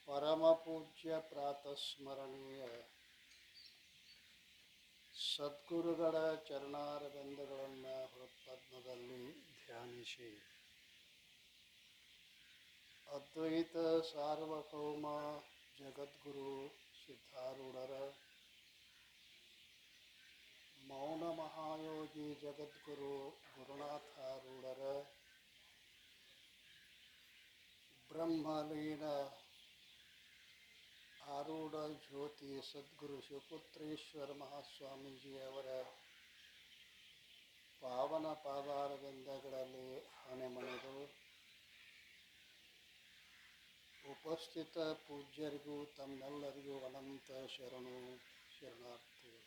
ಪರಮ ಪೂಜ್ಯ ಪ್ರಾತಸ್ಮರಣೀಯ ಸದ್ಗುರುಗಳ ಚರಣಾರವಿಂದಗಳನ್ನು ಹೃತ್ಪದ್ಮದಲ್ಲಿ ಧ್ಯಾನಿಸಿ ಅದ್ವೈತ ಸಾರ್ವಭೌಮ ಜಗದ್ಗುರು ಸಿದ್ಧಾರೂಢರ ಮೌನ ಮಹಾಯೋಗಿ ಜಗದ್ಗುರು ಗುರುನಾಥಾರೂಢರ ಬ್ರಹ್ಮಲೀನ ಆರೂಢ ಜ್ಯೋತಿ ಸದ್ಗುರು ಶಿವಪುತ್ರೇಶ್ವರ ಮಹಾಸ್ವಾಮೀಜಿಯವರ ಪಾವನ ಪಾದಾರವಿಂದಗಳಲ್ಲಿ ಹಣೆಮಣಿದು ಉಪಸ್ಥಿತ ಪೂಜ್ಯರಿಗೂ ತಮ್ಮೆಲ್ಲರಿಗೂ ಅನಂತ ಶರಣಾರ್ಥಿಗಳು.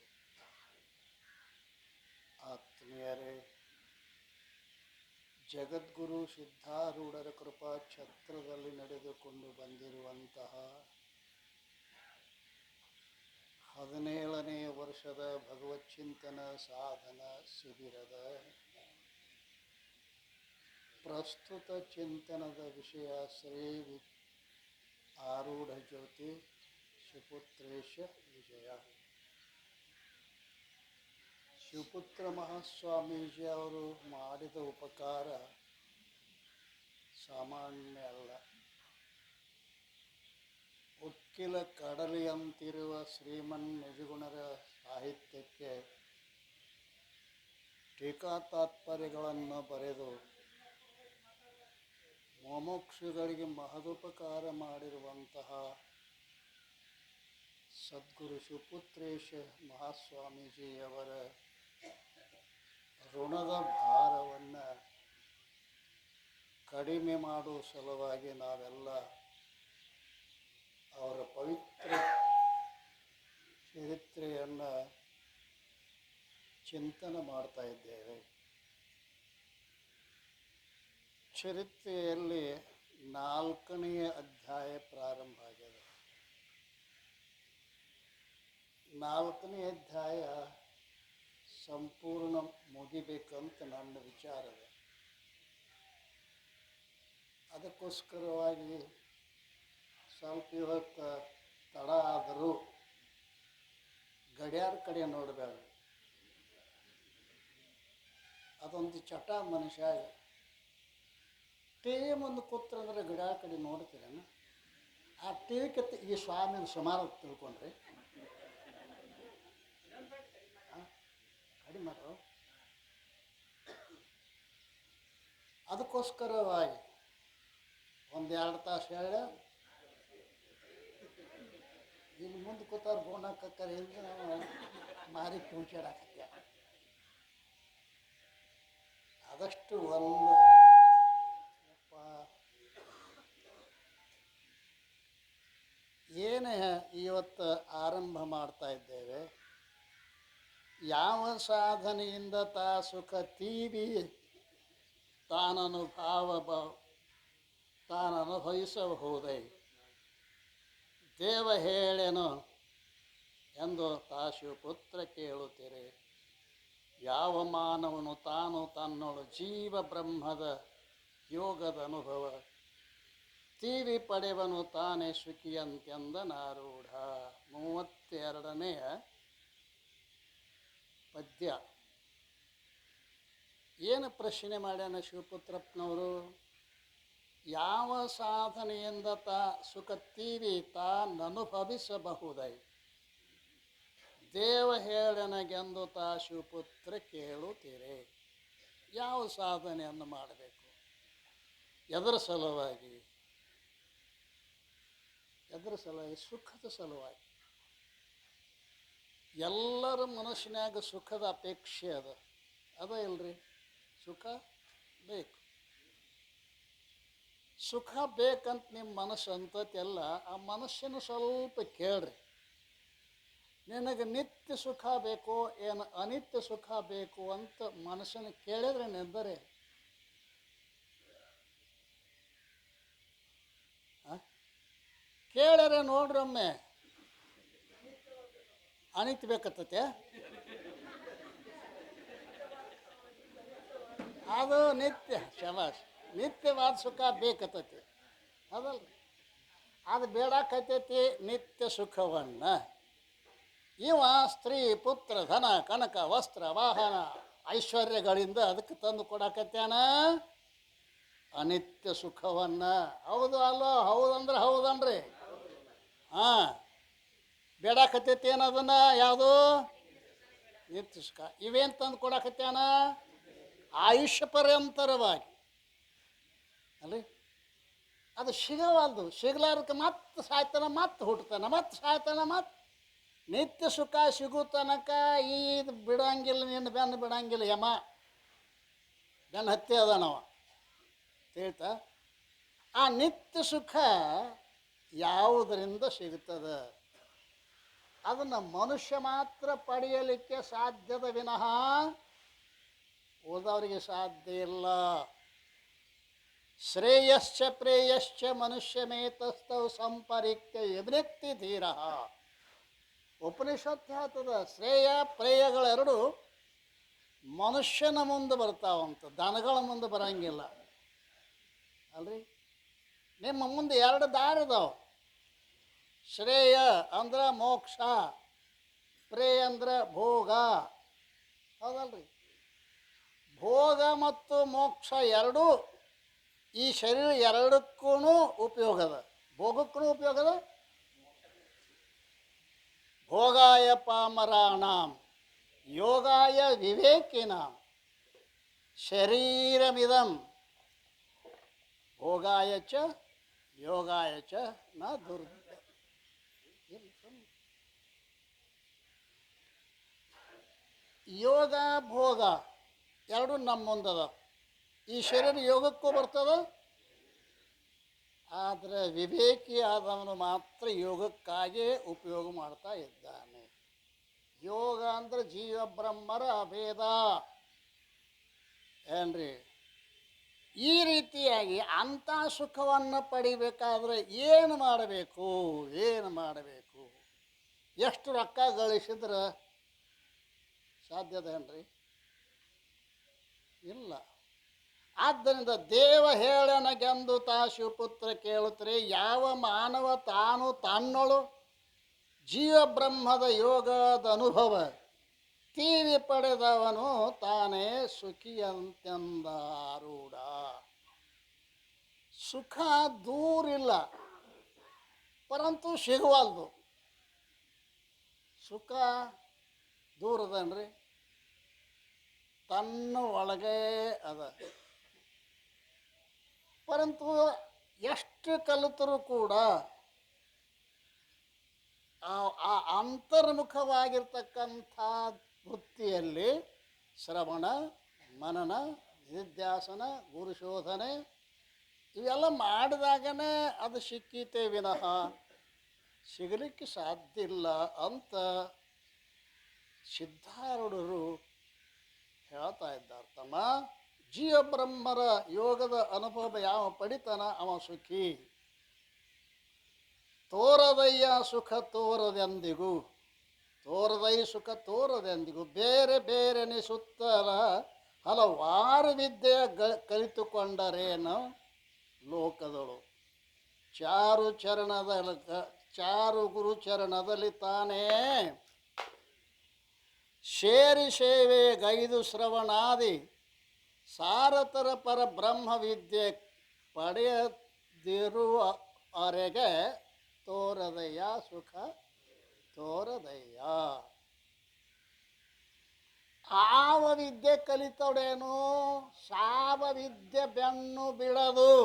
ಆತ್ಮೀಯರೇ, ಜಗದ್ಗುರು ಸಿದ್ಧಾರೂಢರ ಕೃಪಾ ಛತ್ರದಲ್ಲಿ ನಡೆದುಕೊಂಡು ಬಂದಿರುವಂತಹ 17ನೇ ವರ್ಷದ ಭಗವಚ್ಚಿಂತನ ಸಾಧನ ಶಿಬಿರದ ಪ್ರಸ್ತುತ ಚಿಂತನದ ವಿಷಯ ಶ್ರೀ ಆರೂಢ ಜ್ಯೋತಿ ಶಿವಪುತ್ರೇಶ ವಿಜಯ. ಶಿವಪುತ್ರ ಮಹಾಸ್ವಾಮೀಜಿ ಅವರು ಮಾಡಿದ ಉಪಕಾರ ಸಾಮಾನ್ಯ ಅಲ್ಲ. ಉಕ್ಕಿಲ ಕಡಲೆಯಂತಿರುವ ಶ್ರೀಮನ್ ನಿಜಗುಣರ ಸಾಹಿತ್ಯಕ್ಕೆ ಟೀಕಾ ತಾತ್ಪರ್ಯಗಳನ್ನು ಬರೆದು ಮುಮುಕ್ಷುಗಳಿಗೆ ಮಹದುಪಕಾರ ಮಾಡಿರುವಂತಹ ಸದ್ಗುರು ಶಿವಪುತ್ರೇಶ ಮಹಾಸ್ವಾಮೀಜಿಯವರ ಋಣದ ಭಾರವನ್ನು ಕಡಿಮೆ ಮಾಡುವ ಸಲುವಾಗಿ ನಾವೆಲ್ಲ ಅವರ ಪವಿತ್ರ ಚರಿತ್ರೆಯನ್ನು ಚಿಂತನೆ ಮಾಡ್ತಾ ಇದ್ದೇವೆ. ಚರಿತ್ರೆಯಲ್ಲಿ 4ನೇ ಅಧ್ಯಾಯ ಪ್ರಾರಂಭ ಆಗಿದೆ. 4ನೇ ಅಧ್ಯಾಯ ಸಂಪೂರ್ಣ ಮುಗಿಬೇಕಂತ ನನ್ನ ವಿಚಾರವೇ. ಅದಕ್ಕೋಸ್ಕರವಾಗಿ ಸ್ವಲ್ಪ ಇವತ್ತು ತಡ ಆದರೂ ಗಡಿಯಾರ ಕಡೆ ನೋಡಬೇಡ. ಅದೊಂದು ಚಟ ಮನುಷ್ಯ. ಟಿ ವಿ ಮುಂದೆ ಕೂತ್ರಂದ್ರೆ ಗಡಿಯಾರ ಕಡೆ ನೋಡ್ತೀರೇನು? ಆ ಟಿ ವಿ ಕೆತ್ತ ಈ ಸ್ವಾಮಿನ ಸುಮಾರು ತಿಳ್ಕೊಂಡ್ರಿ ಕಡಿಮೆ ಮಾಡು. ಅದಕ್ಕೋಸ್ಕರವಾಗಿ 1-2 ತಾಸು ಹೇಳ ಇಲ್ಲಿ ಮುಂದೆ ಕೂತವ್ರು ಬೋಣ ಕಕ್ಕರ್ ಹಿಂದೆ ಮಾರಿ ಪೂಂಚಾಡಾಕತ್ಯ. ಆದಷ್ಟು ಒಂದು ಏನೇ ಇವತ್ತು ಆರಂಭ ಮಾಡ್ತಾ ಇದ್ದೇವೆ. ಯಾವ ಸಾಧನೆಯಿಂದ ತಾ ಸುಖ ತೀವಿ ತಾನನುಭವಿಸಬಹುದೇ ದೇವ ಹೇಳೇನು ಎಂದು ತಾ ಶಿವಪುತ್ರ ಕೇಳುತ್ತೀರಿ. ಯಾವ ಮಾನವನು ತಾನು ತನ್ನೊಳು ಜೀವ ಬ್ರಹ್ಮದ ಯೋಗದ ಅನುಭವ ತೀವಿ ಪಡೆವನು ತಾನೇ ಸುಖಿಯಂತೆಂದನಾರೂಢ. 32ನೇಯ ಪದ್ಯ. ಏನು ಪ್ರಶ್ನೆ ಮಾಡ್ಯಾನ ಶಿವಪುತ್ರಪ್ಪನವರು? ಯಾವ ಸಾಧನೆಯಿಂದ ಸುಖ ತೀವಿ ತಾನನುಭವಿಸಬಹುದೈ ದೇವ ಹೇಳನಗೆಂದು ಶಿವಪುತ್ರ ಕೇಳುತ್ತೀರಿ. ಯಾವ ಸಾಧನೆಯನ್ನು ಮಾಡಬೇಕು? ಎದರ ಸಲುವಾಗಿ? ಸುಖದ ಸಲುವಾಗಿ. ಎಲ್ಲರ ಮನಸ್ಸಿನಾಗ ಸುಖದ ಅಪೇಕ್ಷೆ ಅದ ಇಲ್ರಿ? ಸುಖ ಬೇಕು. ಸುಖ ಬೇಕಂತ ನಿಮ್ಮ ಮನಸ್ಸು ಅಂತತೆಲ್ಲ ಆ ಮನಸ್ಸನ್ನು ಸ್ವಲ್ಪ ಕೇಳ್ರಿ. ನಿನಗೆ ನಿತ್ಯ ಸುಖ ಬೇಕು ಏನು ಅನಿತ್ಯ ಸುಖ ಬೇಕು ಅಂತ ಮನಸ್ಸನ್ನು ಕೇಳಿದ್ರೆ ನೆಂದರೆ ಕೇಳ್ಯಾರ ನೋಡ್ರೊಮ್ಮೆ. ಅನಿತ್ಯ ಬೇಕತ್ತತೆ ಅದು ನಿತ್ಯ ಶಬಾಷ್. ನಿತ್ಯವಾದ ಸುಖ ಬೇಕತ್ತತಿ ಅದಲ್ಲ. ಅದು ಬೇಡಾಕತ್ತೈತಿ ನಿತ್ಯ ಸುಖವನ್ನು. ಇವ ಸ್ತ್ರೀ ಪುತ್ರ ಧನ ಕನಕ ವಸ್ತ್ರ ವಾಹನ ಐಶ್ವರ್ಯಗಳಿಂದ ಅದಕ್ಕೆ ತಂದು ಕೊಡಾಕತ್ಯಾನ ಅನಿತ್ಯ ಸುಖವನ್ನು. ಹೌದು ಅಲ್ಲೋ? ಹೌದಂದ್ರೆ ಹೌದನ್ರಿ. ಹಾಂ, ಬೇಡಾಕತ್ತೈತಿ ಏನದನ್ನ? ಯಾವುದು? ನಿತ್ಯ ಸುಖ. ಇವೇನು ತಂದು ಕೊಡಾಕತ್ಯಾನ? ಆಯುಷ್ಯ ಪರ್ಯಂತರವಾಗಿ ಅಲ್ರಿ. ಅದು ಸಿಗವಲ್ದು. ಸಿಗಲಾರಕ್ಕೆ ಮತ್ತೆ ಸಾಯ್ತಾನ, ಮತ್ತೆ ಹುಟ್ಟತಾನ, ಮತ್ತೆ ಸಾಯ್ತಾನ, ಮತ್ತೆ ನಿತ್ಯ ಸುಖ ಸಿಗೋ ತನಕ ಇದು ಬಿಡಂಗಿಲ್ಲ, ನಿನ್ನ ಬೆನ್ನು ಬಿಡಂಗಿಲ್ಲ. ಯಮ ಬೆನ್ನು ಹತ್ತಿ ಅದಾನವ ಹೇಳ್ತಾ. ಆ ನಿತ್ಯ ಸುಖ ಯಾವುದರಿಂದ ಸಿಗ್ತದೆ? ಅದನ್ನು ಮನುಷ್ಯ ಮಾತ್ರ ಪಡೆಯಲಿಕ್ಕೆ ಸಾಧ್ಯದ ವಿನಃ ಉಳಿದವರಿಗೆ ಸಾಧ್ಯ ಇಲ್ಲ. ಶ್ರೇಯಶ್ಚ ಪ್ರೇಯಶ್ಚ ಮನುಷ್ಯಮೇತಸ್ಥೌ ಸಂಪರಿಕ್ತ ಯಜ್ಞಕ್ತಿ ಧೀರ. ಉಪನಿಷತ್ತು ಹೇಳ್ತದ, ಶ್ರೇಯ ಪ್ರೇಯಗಳೆರಡು ಮನುಷ್ಯನ ಮುಂದೆ ಬರ್ತಾವಂತ, ದನಗಳ ಮುಂದೆ ಬರಂಗಿಲ್ಲ ಅಲ್ರಿ. ನಿಮ್ಮ ಮುಂದೆ ಎರಡು ದಾರಿ ಅದಾವೆ. ಶ್ರೇಯ ಅಂದ್ರೆ ಮೋಕ್ಷ, ಪ್ರೇಯ ಅಂದ್ರೆ ಭೋಗ. ಹೌದಲ್ರಿ? ಭೋಗ ಮತ್ತು ಮೋಕ್ಷ ಎರಡೂ ಈ ಶರೀರ ಎರಡಕ್ಕೂ ಉಪಯೋಗದ. ಭೋಗಕ್ಕೂ ಉಪಯೋಗದ. ಭೋಗಾಯ ಪಾಮರಾಣಾಂ ಯೋಗಾಯ ವಿವೇಕಿನಾಂ ಶರೀರಮಿದಂ ಭೋಗಾಯ ಚ ಯೋಗಾಯ ಚ ನ ದುರ್ಗ. ಯೋಗ ಭೋಗ ಎರಡು ನಮ್ಮ ಮುಂದದ. ಈ ಶರೀರ ಯೋಗಕ್ಕೂ ಬರ್ತದ, ಆದರೆ ವಿವೇಕಿ ಆದವನು ಮಾತ್ರ ಯೋಗಕ್ಕಾಗಿ ಉಪಯೋಗ ಮಾಡ್ತಾ ಇದ್ದಾನೆ. ಯೋಗ ಅಂದರೆ ಜೀವ ಬ್ರಹ್ಮರ ಅಭೇದ ಏನ್ರಿ. ಈ ರೀತಿಯಾಗಿ ಅಂಥ ಸುಖವನ್ನು ಪಡಿಬೇಕಾದ್ರೆ ಏನು ಮಾಡಬೇಕು? ಏನು ಮಾಡಬೇಕು? ಎಷ್ಟು ರೊಕ್ಕ ಗಳಿಸಿದ್ರೆ ಸಾಧ್ಯದೇನ್ರಿ? ಇಲ್ಲ. ಆದ್ದರಿಂದ ದೇವ ಹೇಳನಗೆಂದು ತಾ ಶಿವಪುತ್ರ ಕೇಳುತ್ತಾರೆ. ಯಾವ ಮಾನವ ತಾನು ತನ್ನೊಳು ಜೀವ ಬ್ರಹ್ಮದ ಯೋಗದ ಅನುಭವ ತೀವಿ ಪಡೆದವನು ತಾನೇ ಸುಖಿಯಂತೆಂದಾರೂಢ. ಸುಖ ದೂರಿಲ್ಲ, ಪರಂತು ಸಿಗುವಲ್ದು. ಸುಖ ದೂರದನ್ರಿ, ತನ್ನ ಒಳಗೆ ಅದ. ಪರಂತು ಎಷ್ಟು ಕಲಿತರೂ ಕೂಡ ಆ ಅಂತರ್ಮುಖವಾಗಿರ್ತಕ್ಕಂಥ ವೃತ್ತಿಯಲ್ಲಿ ಶ್ರವಣ ಮನನ ನಿಧ್ಯಾಸನ ಗುರುಶೋಧನೆ ಇವೆಲ್ಲ ಮಾಡಿದಾಗನೇ ಅದು ಸಿಕ್ಕೀತೆ ವಿನಃ ಸಿಗಲಿಕ್ಕೆ ಸಾಧ್ಯ ಇಲ್ಲ ಅಂತ ಸಿದ್ಧಾರೂಢರು ಹೇಳ್ತಾ ಇದ್ದಾರೆ. ತಮ್ಮ ಜೀವ ಬ್ರಹ್ಮರ ಯೋಗದ ಅನುಭವ ಯಾವ ಪಡಿತಾನ ಅವ ಸುಖಿ. ತೋರದಯ್ಯ ಸುಖ ತೋರದೆಂದಿಗೂ, ತೋರದೈ ಸುಖ ತೋರದೆಂದಿಗೂ, ಬೇರೆ ಬೇರೆ ಸುತ್ತಲ ಹಲವಾರು ವಿದ್ಯೆ ಕಲಿತುಕೊಂಡರೇನು ಲೋಕದಳು. ಚಾರು ಗುರು ಚರಣದಲ್ಲಿ ತಾನೇ ಶೇರಿ ಸೇವೆ ಗೈದು ಶ್ರವಣಾದಿ ಸಾರತರ ಪರ ಬ್ರಹ್ಮ ವಿದ್ಯೆ ಪಡೆಯದಿರುವವರೆಗೆ ತೋರದಯ್ಯ ಸುಖ ತೋರದಯ್ಯ. ಆವ ವಿದ್ಯೆ ಕಲಿತವಡೇನು ಸಾವ ವಿದ್ಯೆ ಬೆನ್ನು ಬಿಡದು.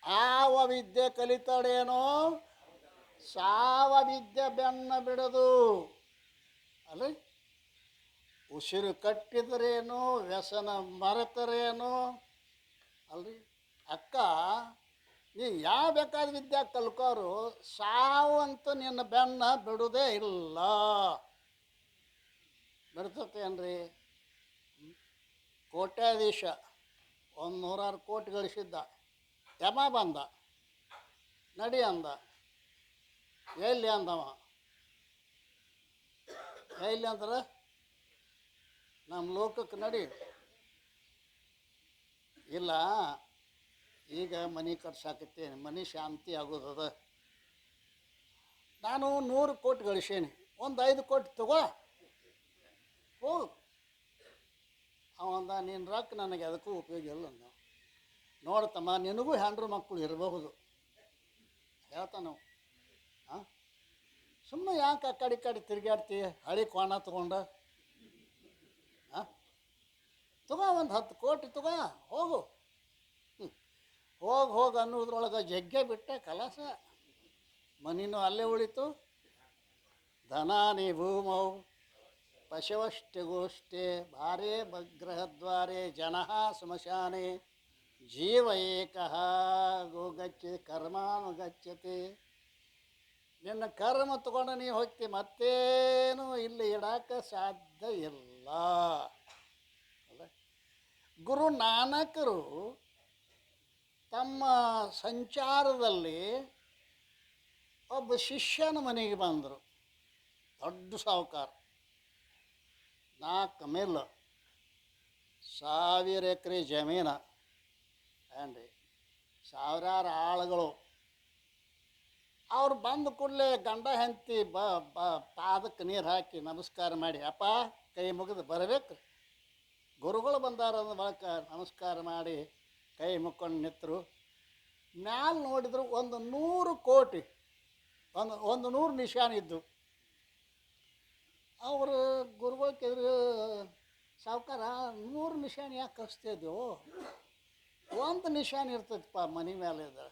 ಆವ ವಿದ್ಯೆ ಕಲಿತವಡೇನು ಸಾವ ವಿದ್ಯೆ ಬೆನ್ನು ಬಿಡದು ಅಲ್ಲ. ಉಸಿರು ಕಟ್ಟಿದ್ರೇನು ವ್ಯಸನ ಮರೆತರೇನು ಅಲ್ರಿ. ಅಕ್ಕ ನೀ ಯಾವ ಬೇಕಾದ ವಿದ್ಯೆ ಕಲ್ಕೋರು ಸಾವಂತೂ ನಿನ್ನ ಬೆನ್ನ ಬಿಡುವುದೇ ಇಲ್ಲ. ಬಿಡ್ತೇನ್ರಿ. ಕೋಟ್ಯಾಧೀಶ 100 ಕೋಟಿ ಗಳಿಸಿದ್ದ. ಯಮ ಬಂದ, ನಡಿ ಅಂದ. ಎಲ್ಲಿ ಅಂದವ? ಎಲ್ಲಿ ಅಂದ್ರೆ ನಮ್ಮ ಲೋಕಕ್ಕೆ ನಡಿ. ಇಲ್ಲ, ಈಗ ಮನೆ ಕಟ್ಸಾಕತ್ತೇನೆ, ಮನೆ ಶಾಂತಿ ಆಗೋದದ. ನಾನು 100 ಕೋಟಿ ಗಳಿಸೇನೆ, ಒಂದು 5 ಕೋಟಿ ತಗೋ ಹೋಗು. ಅವಂದ ನೀನು ರೊಕ್ಕ ನನಗೆ ಅದಕ್ಕೂ ಉಪಯೋಗ ಇಲ್ಲ ಅಂದ. ನೋಡ್ತಮ್ಮ, ನಿನಗೂ ಹೆಂಡ್ರು ಮಕ್ಕಳು ಇರಬಹುದು ಹೇಳ್ತಾನೆ. ಹಾಂ, ಸುಮ್ಮನೆ ಯಾಕೆ ಆ ಕಡೆ ತಿರುಗಾಡ್ತಿ ಹಳಿ ಕೋಣ ತೊಗೊಂಡು? ಹಾಂ, ತಗೋ ಒಂದು 10 ಕೋಟಿ ತಗೋ ಹೋಗು. ಹೋಗಿ ಅನ್ನೋದ್ರೊಳಗೆ ಜಗ್ಗೆ ಬಿಟ್ಟೆ ಕಲಸ. ಮನಿನೂ ಅಲ್ಲೇ ಉಳಿತು. ಧನಾನಿ ಭೂಮೌ ಪಶವಷ್ಟಗೋಷ್ಠೆ ಭಾರೇ ಬಗ್ರಹದ್ವಾರೆ ಜನಃ ಸ್ಮಶಾನೆ ಜೀವ ಏಕಃ ಗೋಗಚ್ಚೆ ಕರ್ಮಾನುಗಚ್ಚತೆ. ನಿನ್ನ ಕರ್ಮ ತಗೊಂಡು ನೀ ಹೋಗ್ತಿ, ಮತ್ತೇನು ಇಲ್ಲಿ ಇಡಕ್ಕೆ ಸಾಧ್ಯ ಇಲ್ಲ. ಅಲ್ಲ, ಗುರು ನಾನಕರು ತಮ್ಮ ಸಂಚಾರದಲ್ಲಿ ಒಬ್ಬ ಶಿಷ್ಯನ ಮನೆಗೆ ಬಂದರು. ದೊಡ್ಡ ಸಾಹುಕಾರ, 4 ಮಿಲ್, 1000 ಎಕರೆ ಜಮೀನು, ಏನ್ರಿ, ಸಾವಿರಾರು ಆಳುಗಳು. ಅವ್ರು ಬಂದ ಕೂಡಲೇ ಗಂಡ ಹೆಂಡತಿ ಪಾದಕ್ಕೆ ನೀರು ಹಾಕಿ ನಮಸ್ಕಾರ ಮಾಡಿ, ಅಪ್ಪ ಕೈ ಮುಗಿದು ಬರಬೇಕು. ಗುರುಗಳು ಬಂದಾರ ಅಂದ ಬಳಕ ನಮಸ್ಕಾರ ಮಾಡಿ ಕೈ ಮುಕ್ಕೊಂಡು ನಿಂತರು. ಮ್ಯಾಲ ನೋಡಿದ್ರು ಒಂದು 100 ಕೋಟಿ, ಒಂದು 100 ನಿಶಾನ ಇದ್ದು. ಅವರು ಗುರುಗಳು ಕೇಳಿದ್ರು, ಸಾವುಕಾರ 100 ನಿಶಾನ ಯಾಕೆ ಕಳಿಸ್ತಿದ್ದೆವು? ಒಂದು ನಿಶಾನ ಇರ್ತೈತಪ್ಪ ಮನೆ ಮೇಲೆ ಇದೆ.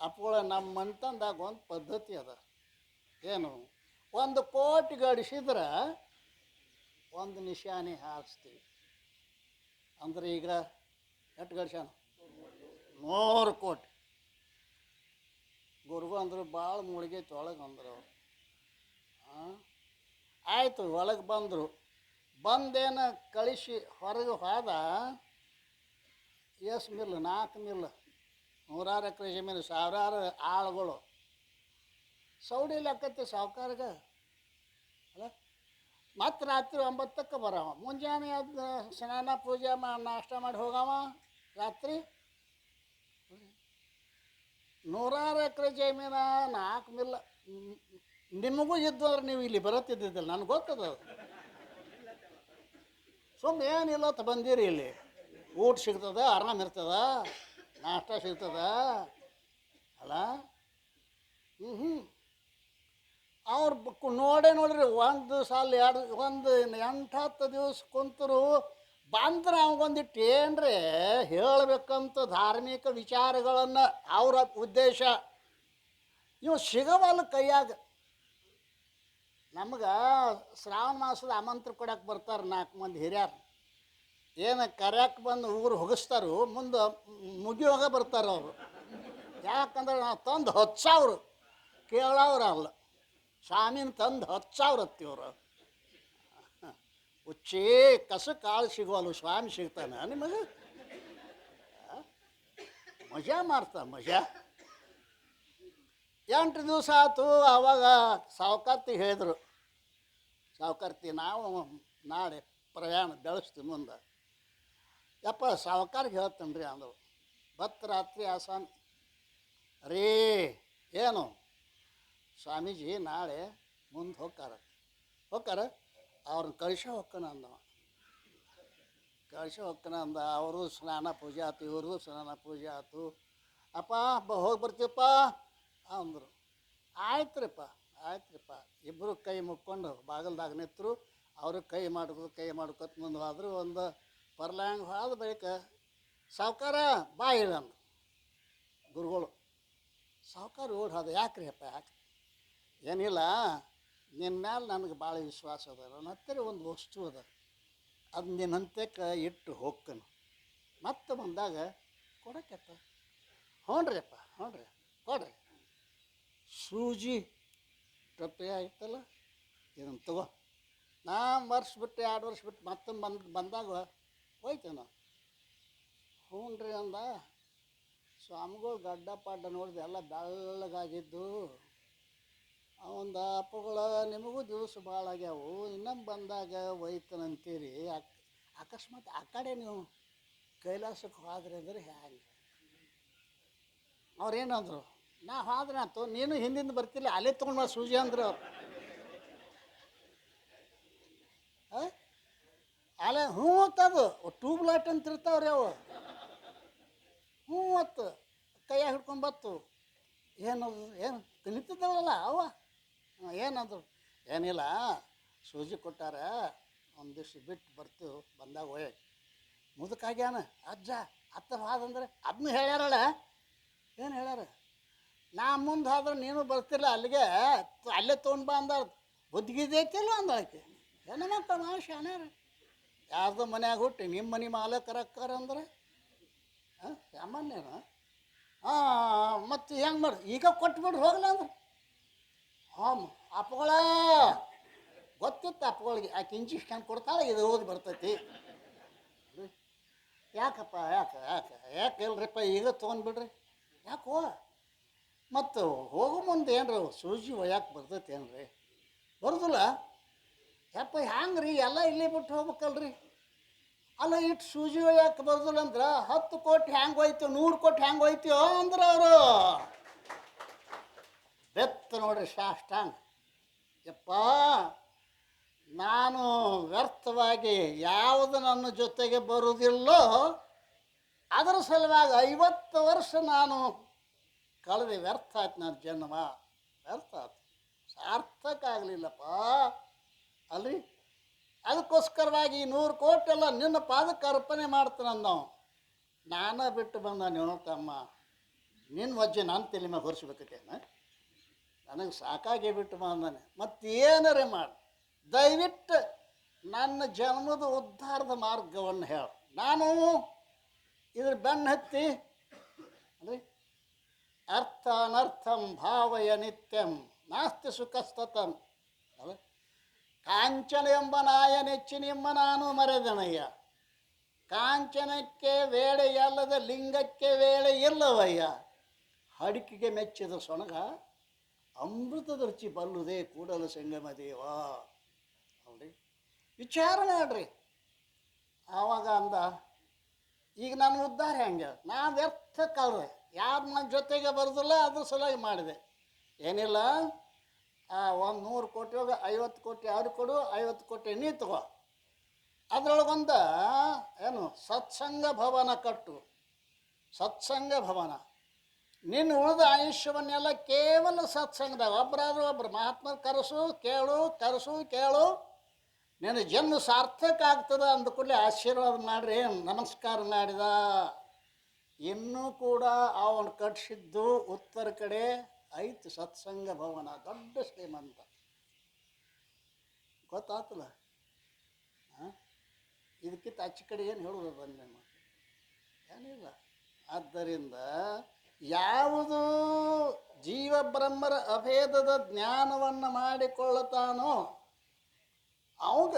ಅಪ್ಪಗಳ ನಮ್ಮ ಮನ್ತಂದಾಗ ಒಂದು ಪದ್ಧತಿ ಅದ. ಏನು, 1 ಕೋಟಿ ಗಡಿಸಿದ್ರೆ 1 ನಿಶಾನೆ ಹಾರಿಸ್ತೀವಿ. ಅಂದ್ರೆ ಈಗ ಎಷ್ಟು ಗಡಿಸ್ಯಾನ? 100 ಕೋಟಿ. ಗುರುಗಳು ಅಂದರು ಭಾಳ ಮುಳುಗೈತಿ ಒಳಗೆ ಅಂದರು ಅವ್ರು. ಆಯಿತು, ಒಳಗೆ ಬಂದರು. ಬಂದೇನು ಕಳಿಸಿ ಹೊರಗೆ ಹೋದ. ಎಷ್ಟು ಮಿಲ್? 4 ಮಿಲ್, 100 ಎಕರೆ ಜಮೀನು, ಸಾವಿರಾರು ಆಳುಗಳು. ಸೌಡಿ ಲೆಕ್ಕತ್ತೆ ಸಾವುಕಾರ್ಗೆ. ಅಲ್ಲ, ಮತ್ತು ರಾತ್ರಿ 9ಕ್ಕೆ ಬರವ, ಮುಂಜಾನೆ ಅದು ಸ್ನಾನ ಪೂಜೆ ನಾಷ್ಟ ಮಾಡಿ ಹೋಗವ. ರಾತ್ರಿ 100 ಎಕರೆ ಜಮೀನ, 4 ಮಿಲ್. ನಿಮಗೂ ಇದ್ದು ಅಂದ್ರೆ ನೀವು ಇಲ್ಲಿ ಬರುತ್ತಿದ್ದಿದ್ದಿಲ್ಲ, ನನಗೆ ಗೊತ್ತದ. ಸುಮ್ಮನೆ ಏನಿಲ್ಲ ಅಂತ ಬಂದಿರಿ. ಇಲ್ಲಿ ಊಟ ಸಿಗ್ತದ, ಆರಾಮ ಇರ್ತದ, ನಾಷ್ಟ ಸಿಗ್ತದ. ಅಲ್ಲ, ಅವ್ರು ನೋಡ್ರಿ, ಒಂದು ಸಾಲ 8-10 ದಿವಸ ಕುಂತರು. ಬಂದ್ರೆ ಅವಂಗೊಂದಿಟ್ಟು ಏನ್ರಿ ಹೇಳಬೇಕಂತ ಧಾರ್ಮಿಕ ವಿಚಾರಗಳನ್ನು ಅವ್ರ ಉದ್ದೇಶ ಇವು ಸಿಗವಲ್ಲ ಕೈಯಾಗ. ನಮ್ಗೆ ಶ್ರಾವಣ ಮಾಸದ ಆಮಂತ್ರ ಕೊಡಕ್ಕೆ ಬರ್ತಾರೆ 4 ಮಂದಿ ಹಿರಿಯರು. ಏನು ಕರ್ಯಾಕೆ ಬಂದು ಊರು ಹೊಗಿಸ್ತಾರೋ, ಮುಂದೆ ಮುಗಿಯೋಗ ಬರ್ತಾರೆ ಅವರು. ಯಾಕಂದ್ರೆ ನಾವು ತಂದು 10,000 ಕೇಳೋರಲ್ಲ, ಸ್ವಾಮಿನ ತಂದು 10,000 ಹತ್ತಿವ್ರು. ಹುಚ್ಚಿ ಕಸ ಕಾಳು ಸಿಗೋಲ್ಲ, ಸ್ವಾಮಿ ಸಿಗ್ತಾನೆ ನಿಮಗೆ? ಮಜಾ ಮಾಡ್ತಾ ಮಜಾ. 8 ದಿವಸ ಆಯ್ತು. ಆವಾಗ ಸಾವುಕಾರ್ತಿ ಹೇಳಿದ್ರು, ಸಾವುಕಾರ್ತಿ ನಾವು ನಾಳೆ ಪ್ರಯಾಣ ಬೆಳೆಸ್ತೀವಿ ಮುಂದೆ. ಯಪ್ಪ ಸಾವುಕಾರ್ಗೆ ಹೇಳ್ತೇನೆ ರೀ ಅಂದರು. ರಾತ್ರಿ ಆಸಾಮಿ ರೀ, ಏನು ಸ್ವಾಮೀಜಿ ನಾಳೆ ಮುಂದೆ ಹೋಗ್ತಾರ ಅವ್ರನ್ನ ಕಳಿಸೋ ಹೊಕ್ಕನ ಅಂದವ. ಕಳಿಸೋ ಹೊಕ್ಕನ ಅಂದ. ಅವರು ಸ್ನಾನ ಪೂಜೆ ಆಯ್ತು, ಇವ್ರದ್ದು ಸ್ನಾನ ಪೂಜೆ ಆಯ್ತು. ಅಪ್ಪ ಹೋಗಿ ಬರ್ತೀವಪ್ಪ ಅಂದರು. ಆಯ್ತು ರೀಪ್ಪ ಇಬ್ಬರು ಕೈ ಮುಕ್ಕೊಂಡು ಬಾಗಿಲ್ದಾಗ ನಿಂತರು. ಅವರು ಕೈ ಮಾಡ್ಕೊತ ಮುಂದೆ ಹೋದ್ರು. ಒಂದು ಪರ್ಲಾಂಗ್ ಹೋದ ಬಳಿಕ ಸಾವುಕಾರ ಬಾ ಇಲ್ಲಂದು ಗುರುಗಳು. ಸಾವುಕಾರ ಓಡಿ ಹೋದ. ಯಾಕ್ರಿ ಅಪ್ಪ ಯಾಕೆ? ಏನಿಲ್ಲ, ನಿನ್ನ ಮ್ಯಾಲೆ ನನಗೆ ಭಾಳ ವಿಶ್ವಾಸ ಅದ. ನನ್ನ ಹತ್ತಿರ ಒಂದು ವಸ್ತು ಅದ, ಅದು ನಿನ್ನಂತೆಕ್ಕೆ ಇಟ್ಟು ಹೋಗ್ಕನು, ಮತ್ತೆ ಬಂದಾಗ ಕೊಡಕ್ಕೆತ್ತ. ಹ್ಞೂ ರೀ ಕೊಡ್ರಿ. ಸೂಜಿ ಟಪ್ಪೆ ಆಯ್ತಲ್ಲ, ಇದನ್ನು ತಗೋ. ನಾ ವರ್ಷ ಬಿಟ್ಟು 2 ವರ್ಷ ಬಿಟ್ಟು ಮತ್ತೆ ಬಂದಾಗ ಹೋಯ್ತೇವೆ ನಾವು. ಹ್ಞೂ ರೀ ಅಂದ. ಸ್ವಾಮಿಗಳು ಗಡ್ಡ ಪಾಡ್ಡ ನೋಡಿದೆ, ಎಲ್ಲ ಬೆಳ್ಳಗಾಗಿದ್ದು. ಒಂದು ಅಪ್ಪಗಳ ನಿಮಗೂ ದಿವಸ ಭಾಳ ಆಗ್ಯಾವು, ಇನ್ನೊಮ್ಮೆ ಬಂದಾಗ ಒಯ್ತನಂತೀರಿ. ಅಕಸ್ಮಾತ್ ಆ ಕಡೆ ನೀವು ಕೈಲಾಸಕ್ಕೆ ಹೋದ್ರಿ ಅಂದ್ರೆ ಹ್ಯಾಂಗೆ? ಅವ್ರೇನಂದ್ರು, ನಾ ಹೋದ್ರೆ ಆಯ್ತು, ನೀನು ಹಿಂದಿಂದ ಬರ್ತಿಲ್ಲ, ಅಲ್ಲೇ ತೊಗೊಂಡು ಮಾಡಿ ಸೂಜಿ ಅಂದ್ರೆ ಅವ್ರು. ಅಲ್ಲೇ ಹ್ಞೂ ಅದು ಟ್ಯೂಬ್ ಲೈಟ್ ಅಂತ ಇರ್ತಾವ್ರಿ ಅವು. ಹ್ಞೂ ಅತ್ತು ಕೈಯಾಗ ಹಿಡ್ಕೊಂಡು ಬತ್ತು. ಏನದು ಏನು ತಿನ್ನಿತಿದ್ದವಲ್ಲ ಅವ. ಏನಂದ್ರು, ಏನಿಲ್ಲ ಸೂಜಿ ಕೊಟ್ಟಾರ, ಒಂದು ದಿವ್ಸ ಬಿಟ್ಟು ಬರ್ತೀವಿ, ಬಂದಾಗ ಒಯ್ಯ ಮುದುಕಾಗ್ಯಾನ ಅಜ್ಜ ಅತ್ತ ಹಾದಂದ್ರೆ ಅದನ್ನು ಹೇಳ್ಯಾರಲ್ಲ. ಏನು ಹೇಳ್ಯಾರ, ನಾ ಮುಂದೆ ಹೋದ್ರೆ ನೀನು ಬರ್ತಿಲ್ಲ ಅಲ್ಲಿಗೆ, ಅಲ್ಲೇ ತೊಗೊಂಡು ಬಾ ಅಂದಾಳ. ಬುದ್ಧಿಗಿದೈತಿಲ್ಲ ಅಂದಾಳಕ್ಕೆ. ಏನಪ್ಪ ನಾವು ಶಾನ್ಯಾರ, ಯಾರ್ದು ಮನ್ಯಾಗ ಹುಟ್ಟಿ ನಿಮ್ಮ ಮನೆ ಮಾಲಕರಕ್ಕಾರ ಅಂದ್ರೆ ಸಾಮಾನ್ಯನ. ಮತ್ತು ಹೆಂಗೆ ಮಾಡಿ ಈಗ ಕೊಟ್ಬಿಡ್ರಿ ಹೋಗಲ್ಲ ಅಂದ್ರೆ. ಹಾಂ ಅಪ್ಪಗಳ ಗೊತ್ತಿತ್ತು ಅಪ್ಪಗಳಿಗೆ, ಆಕೆ ಇಂಜೆಕ್ಷನ್ ಕೊಡ್ತಾಳೆ, ಇದು ಓದಿ ಬರ್ತೈತಿ. ಯಾಕಪ್ಪ ಯಾಕೆ ಇಲ್ರಿಪ್ಪ ಈಗ ತೊಗೊಂಡ್ಬಿಡ್ರಿ. ಯಾಕೋ ಮತ್ತು ಹೋಗೋ ಮುಂದೆ ಏನ್ರಿ ಸೂಜಿ ಒಯ್ಯಾಕೆ ಬರ್ತೈತಿ ಏನ್ರಿ? ಬರೋದಿಲ್ಲ ಯಪ್ಪ. ಹ್ಯಾಂಗೆ ರೀ ಎಲ್ಲ ಇಲ್ಲೇ ಬಿಟ್ಟು ಹೋಗ್ಬೇಕಲ್ರಿ. ಅಲ್ಲ ಇಟ್ಟು ಸೂಜಿ ಒಯ್ಯಾಕೆ ಬರೋದಿಲ್ಲ ಅಂದ್ರೆ 10 ಕೋಟಿ ಹ್ಯಾಂಗೆ ಹೋಯ್ತು, 100 ಕೋಟಿ ಹ್ಯಾಂಗೆ ಹೋಯ್ತೀವೋ ಅಂದ್ರೆ ಅವರು ಬೆತ್ತ ನೋಡ್ರಿ ಸಾಷ್ಟಾಂಗ. ಯಪ್ಪ ನಾನು ವ್ಯರ್ಥವಾಗಿ ಯಾವುದು ನನ್ನ ಜೊತೆಗೆ ಬರುವುದಿಲ್ಲೋ ಅದರ ಸಲುವಾಗಿ 50 ವರ್ಷ ನಾನು ಕಳೆದು ವ್ಯರ್ಥ ಆಯ್ತು. ನನ್ನ ಜನ್ಮ ವ್ಯರ್ಥ ಆಯ್ತು, ಸಾರ್ಥಕ ಆಗಲಿಲ್ಲಪ್ಪ ಅಲ್ರಿ. ಅದಕ್ಕೋಸ್ಕರವಾಗಿ 100 ಕೋಟಿ ಎಲ್ಲ ನಿನ್ನ ಪಾದಕ್ಕೆ ಅರ್ಪಣೆ ಮಾಡ್ತಾನೆ ನಾವು. ನಾನೇ ಬಿಟ್ಟು ಬಂದ ನೀವು ತಮ್ಮ, ನಿನ್ನ ವಜ್ಜೆ ನಾನು ತಲೆ ಮೇಲೆ ಹೊರಿಸ್ಬೇಕೇನ? ನನಗೆ ಸಾಕಾಗಿ ಬಿಟ್ಟು ಬಂದಾನೆ. ಮತ್ತೇನರೇ ಮಾಡಿ ದಯವಿಟ್ಟು ನನ್ನ ಜನ್ಮದ ಉದ್ಧಾರದ ಮಾರ್ಗವನ್ನು ಹೇಳು. ನಾನು ಇದ್ರ ಬೆನ್ನು ಹತ್ತಿ ಅಲ್ರಿ, ಅರ್ಥ ಅನರ್ಥಂ ಭಾವಯ ನಿತ್ಯಂ ನಾಸ್ತಿ ಸುಖಸ್ತತಂ ಅಲ್ಲ. ಕಾಂಚನ ಎಂಬ ನಾಯ ನೆಚ್ಚಿನೆಂಬ ನಾನು ಮರೆದನಯ್ಯ, ಕಾಂಚನಕ್ಕೆ ವೇಳೆ ಎಲ್ಲದ ಲಿಂಗಕ್ಕೆ ವೇಳೆ ಇಲ್ಲವಯ್ಯ, ಹಡಿಕೆಗೆ ಮೆಚ್ಚಿದ ಸೊಣಗ ಅಮೃತದ ರುಚಿ ಬಲ್ಲುದೇ ಕೂಡಲು ಸಂಗಮ ದೇವ ಅಲ್ರಿ. ವಿಚಾರ ಮಾಡ್ರಿ. ಆವಾಗ ಅಂದ, ಈಗ ನನ್ನ ಉದ್ಧಾರ ಹೆಂಗೆ? ನಾ ವ್ಯರ್ಥ ಕಳ್ದೆ, ಯಾರು ನನ್ನ ಜೊತೆಗೆ ಬರೋದಿಲ್ಲ ಅದ್ರ ಸಲುವಾಗಿ ಮಾಡಿದೆ. ಏನಿಲ್ಲ, 100 ಕೋಟಿ ಹೋಗಿ 50 ಕೋಟಿ ಅವ್ರಿಗೆ ಕೊಡು, 50 ಕೋಟಿ ನೀ ತಗೋ. ಅದರೊಳಗೊಂದು ಏನು ಸತ್ಸಂಗ ಭವನ ಕಟ್ಟು, ಸತ್ಸಂಗ ಭವನ. ನಿನ್ನ ಉಳಿದ ಆಯುಷ್ಯವನ್ನೆಲ್ಲ ಕೇವಲ ಸತ್ಸಂಗದಾಗ ಒಬ್ಬರಾದರೂ ಒಬ್ಬರು ಮಹಾತ್ಮರು ಕರೆಸು ಕೇಳು, ನಿನ್ನ ಜನ್ಮ ಸಾರ್ಥಕ ಆಗ್ತದೆ. ಅಂದ ಕೂಡಲೇ ಆಶೀರ್ವಾದ ಮಾಡ್ರಿ, ನಮಸ್ಕಾರ ಮಾಡಿದ. ಇನ್ನೂ ಕೂಡ ಅವನು ಕಟ್ಟಿಸಿದ್ದು ಉತ್ತರ ಕಡೆ ಐತಿ ಸತ್ಸಂಗ ಭವನ, ದೊಡ್ಡ ಶ್ರೀಮಂತ. ಗೊತ್ತಾತಲ್ಲ. ಇದಕ್ಕಿಂತ ಆಚೆ ಕಡೆ ಏನು ಹೇಳೋದು ಬಂದೇನು ಏನಿಲ್ಲ. ಆದ್ದರಿಂದ ಯಾವುದು ಜೀವ ಬ್ರಹ್ಮರ ಅಭೇದದ ಜ್ಞಾನವನ್ನು ಮಾಡಿಕೊಳ್ಳತಾನೋ ಅವಾಗ